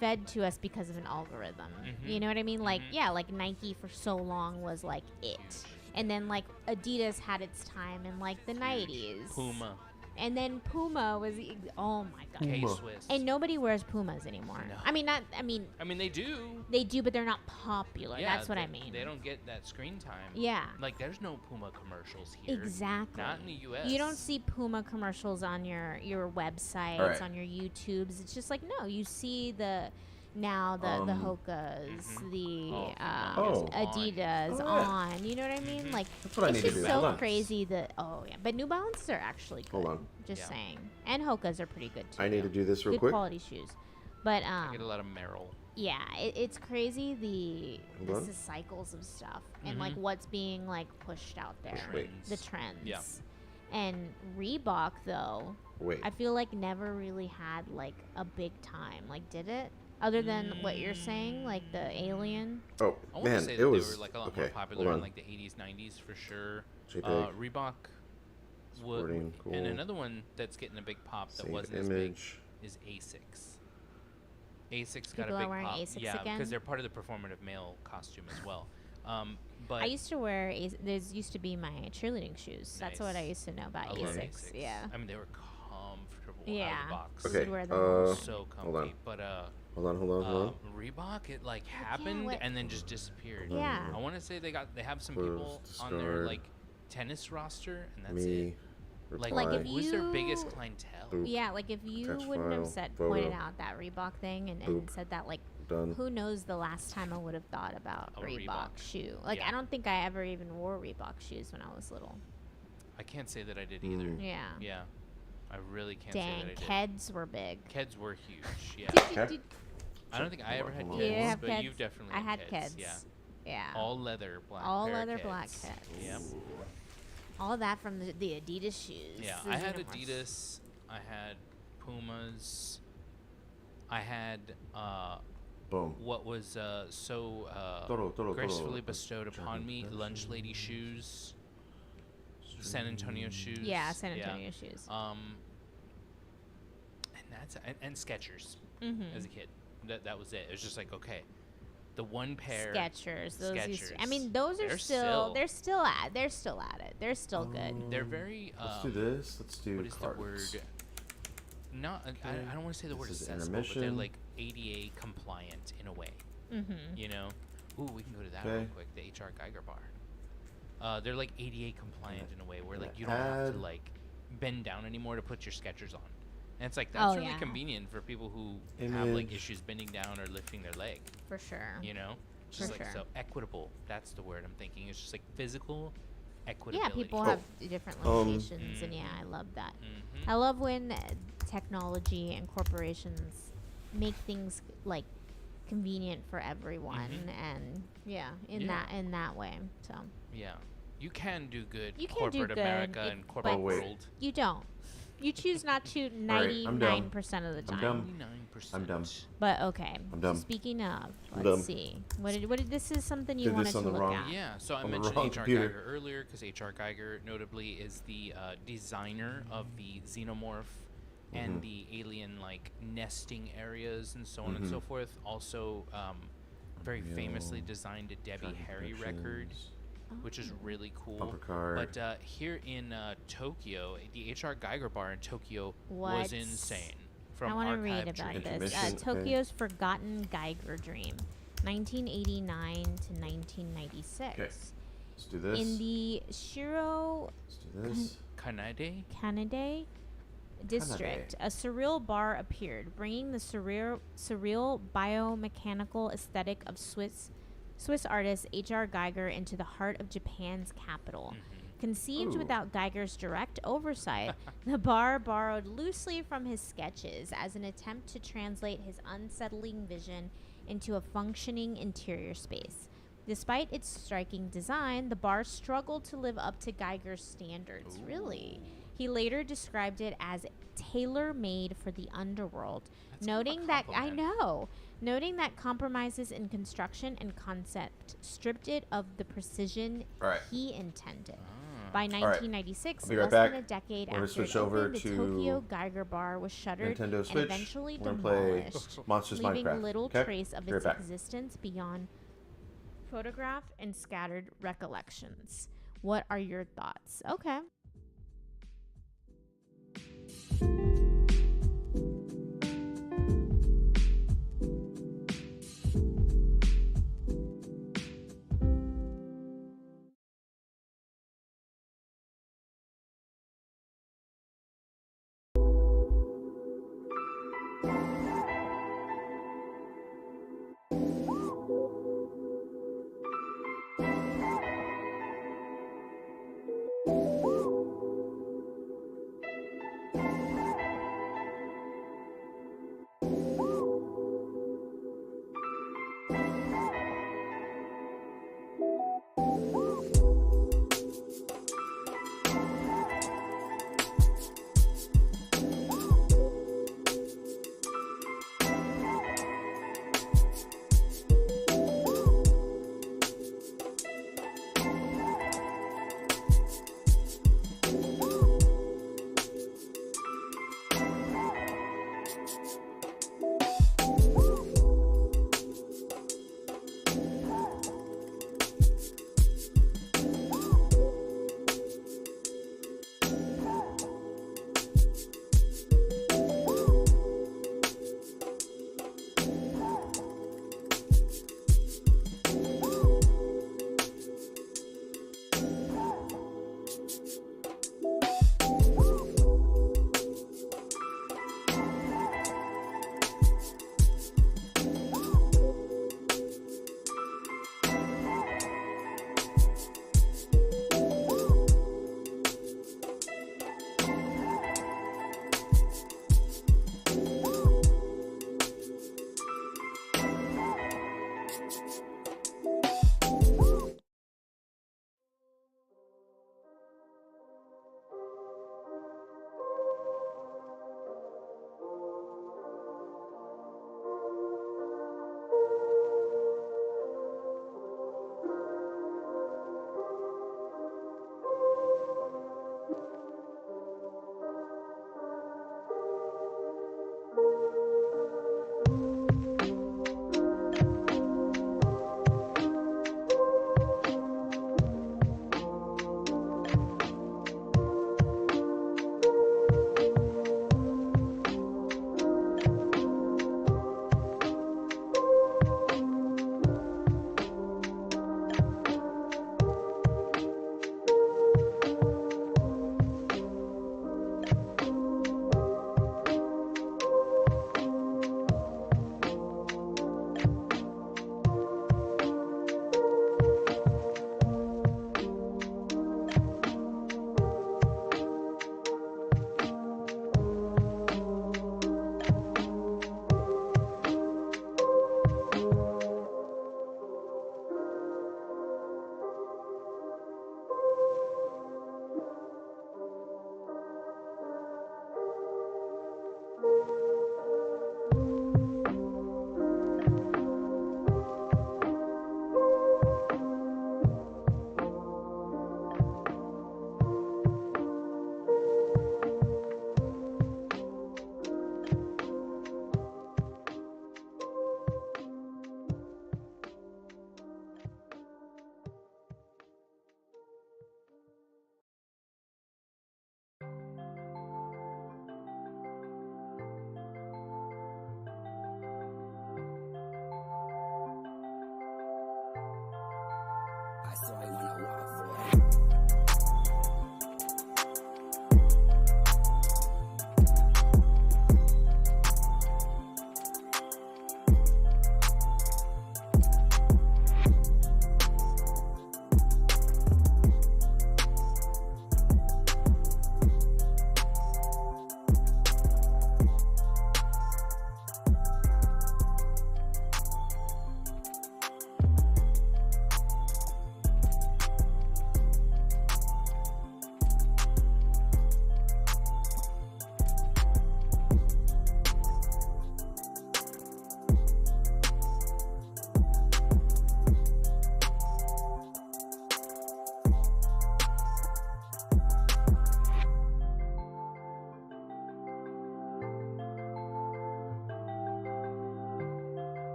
fed to us because of an algorithm. You know what I mean? Like, yeah, like Nike for so long was like it. And then like Adidas had its time in like the 90s. Puma. And then Puma was, oh my god. K-Swiss. And nobody wears Pumas anymore. No. I mean, they do. They do, but they're not popular. Yeah, That's what I mean. They don't get that screen time. Yeah. Like, there's no Puma commercials here. Exactly. Not in the U.S. You don't see Puma commercials on your websites, Right. on your YouTubes. It's just like, no, you see the Hokas, the Adidas on. You know what I mean? Like, That's what I it's need to just do. so Hold on. crazy that, but New Balances are actually good. Hold on. Just saying. And Hokas are pretty good too. I need to do this real good quick. quality shoes. But I get a lot of Merrill. yeah, it's crazy the Hold on. cycles of stuff and like what's being like pushed out there. Wait. The trends. Yeah. And Reebok though, Wait. I feel like never really had like a big time. Like, did it? Other than what you're saying, like the Alien. Oh I want to man, say it that was they were like a lot okay. more Hold popular in on. like the 80s, 90s for sure. JPEG. Reebok Sporting, cool. and another one that's getting a big pop that Save wasn't image. as big is Asics. Asics People got a are big wearing pop. Asics Yeah, again? because they're part of the performative male costume as well. But I used to wear there's used to be my cheerleading shoes. That's what I used to know about I love Asics. Asics. Yeah. I mean, they were comfortable out Yeah. of the box. Okay. You'd wear them So comfy. Hold on. But Hold on. Reebok, it like happened what- and then just disappeared. Yeah. I want to say they have some Close, people on their discard. like tennis roster, and that's Me. it. Like, Like, if who's their you- biggest clientele? Boop. Yeah, like if you Attach wouldn't have file, pointed photo. out that Reebok thing and Boop. said that, like, Done. who knows the last time I would have thought about A Reebok Reebok. shoe. Like, Yeah. I don't think I ever even wore Reebok shoes when I was little. I can't say that I did either. Yeah. Yeah. I really can't say Dang, that I did. Keds were big. Keds were huge. Yeah. Did- I don't think I ever had Hold You Keds, have but Keds? you've definitely I had Keds. Keds. Yeah. Yeah. All leather black. All pair of leather black Keds. Keds. Yep. All that from the Adidas shoes. Yeah, Those I had uniforms. Adidas. I had Pumas. I had Boom. what was Toro, gracefully bestowed upon me, lunch lady shoes, San Antonio shoes. Yeah, San Antonio shoes. And Skechers Mhm. as a kid. That was it. It was just like, okay, the one pair. Skechers. Those used to, I Skechers. mean, those are They're they're still at it. They're still good. They're very. Let's do this. Let's do What is cards. the word? Not. I don't want to say the word This is accessible, but they're intermission. like ADA compliant in a way. Mm-hmm. You know. Ooh, we can go to that Okay. real quick. The HR Geiger bar. They're like ADA compliant in a way where like you don't have to Add. like bend down anymore to put your Skechers on. And it's like that's Oh, really yeah. convenient for people who have like Image. issues bending down or lifting their leg. For sure. You know, just For like sure. so equitable. That's the word I'm thinking. It's just like physical equitability. Yeah, people have different limitations, and yeah, I love that. I love when technology and corporations make things like convenient for everyone, and yeah, in that way. So Yeah, you can do good. you can do corporate good, America and corporate but world. you don't. You choose not to right, I'm done. 99% of the I'm time. done. 99%. I'm done. But okay. I'm done. Speaking of, I'm let's done. see. What did this is something you Did wanted this to on the look wrong- at. Yeah, so I On the mentioned wrong HR computer. Geiger earlier because HR Geiger notably is the designer of the xenomorph and Mhm. the alien like nesting areas and so on and so Mhm. forth. Also, very famously Real designed a Debbie Jargon Harry record, Productions. which is really cool. Bumper card. But here in Tokyo, the HR Geiger bar in Tokyo What? was insane. From I want to Archive read about Dreams. this. Intermission, okay. Tokyo's Forgotten Geiger Dream, 1989 to 1996. Okay. Let's do this. In the Shiro Let's do this. Kanade? Kanade district, a surreal bar appeared, bringing the surreal biomechanical aesthetic of Swiss artist H.R. Geiger into the heart of Japan's capital. Conceived Ooh. without Geiger's direct oversight, the bar borrowed loosely from his sketches as an attempt to translate his unsettling vision into a functioning interior space. Despite its striking design, the bar struggled to live up to Geiger's standards. Really? He later described it as tailor-made for the underworld, noting that noting that compromises in construction and concept stripped it of the precision Right. he intended. By All right. 1996, I'll be right less back. than a decade We're gonna after switch it over opened, the to Tokyo Geiger Bar was shuttered Nintendo and Switch. eventually We're gonna play demolished, Monsters leaving Minecraft. little Okay? trace of Be right its back. existence beyond photograph and scattered recollections. What are your thoughts? Okay.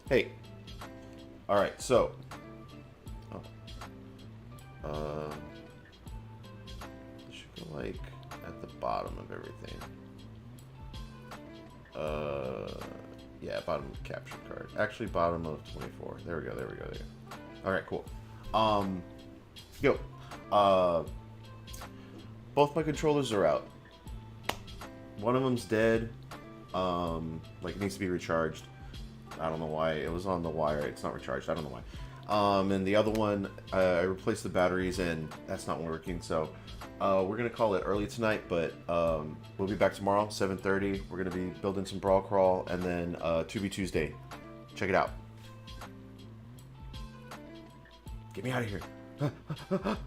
Hey. All right, so. It should go like at the bottom of everything. Yeah, bottom of capture card. Actually, bottom of 24. There we go. There we go. All right, cool. Both my controllers are out. One of them's dead. Like it needs to be recharged. I don't know why. It was on the wire. It's not recharged. I don't know why. And the other one, I replaced the batteries and that's not working. So we're gonna call it early tonight, but we'll be back tomorrow, 7:30. We're gonna be building some Brawl Crawl, and then 2B Tuesday. Check it out. Get me out of here.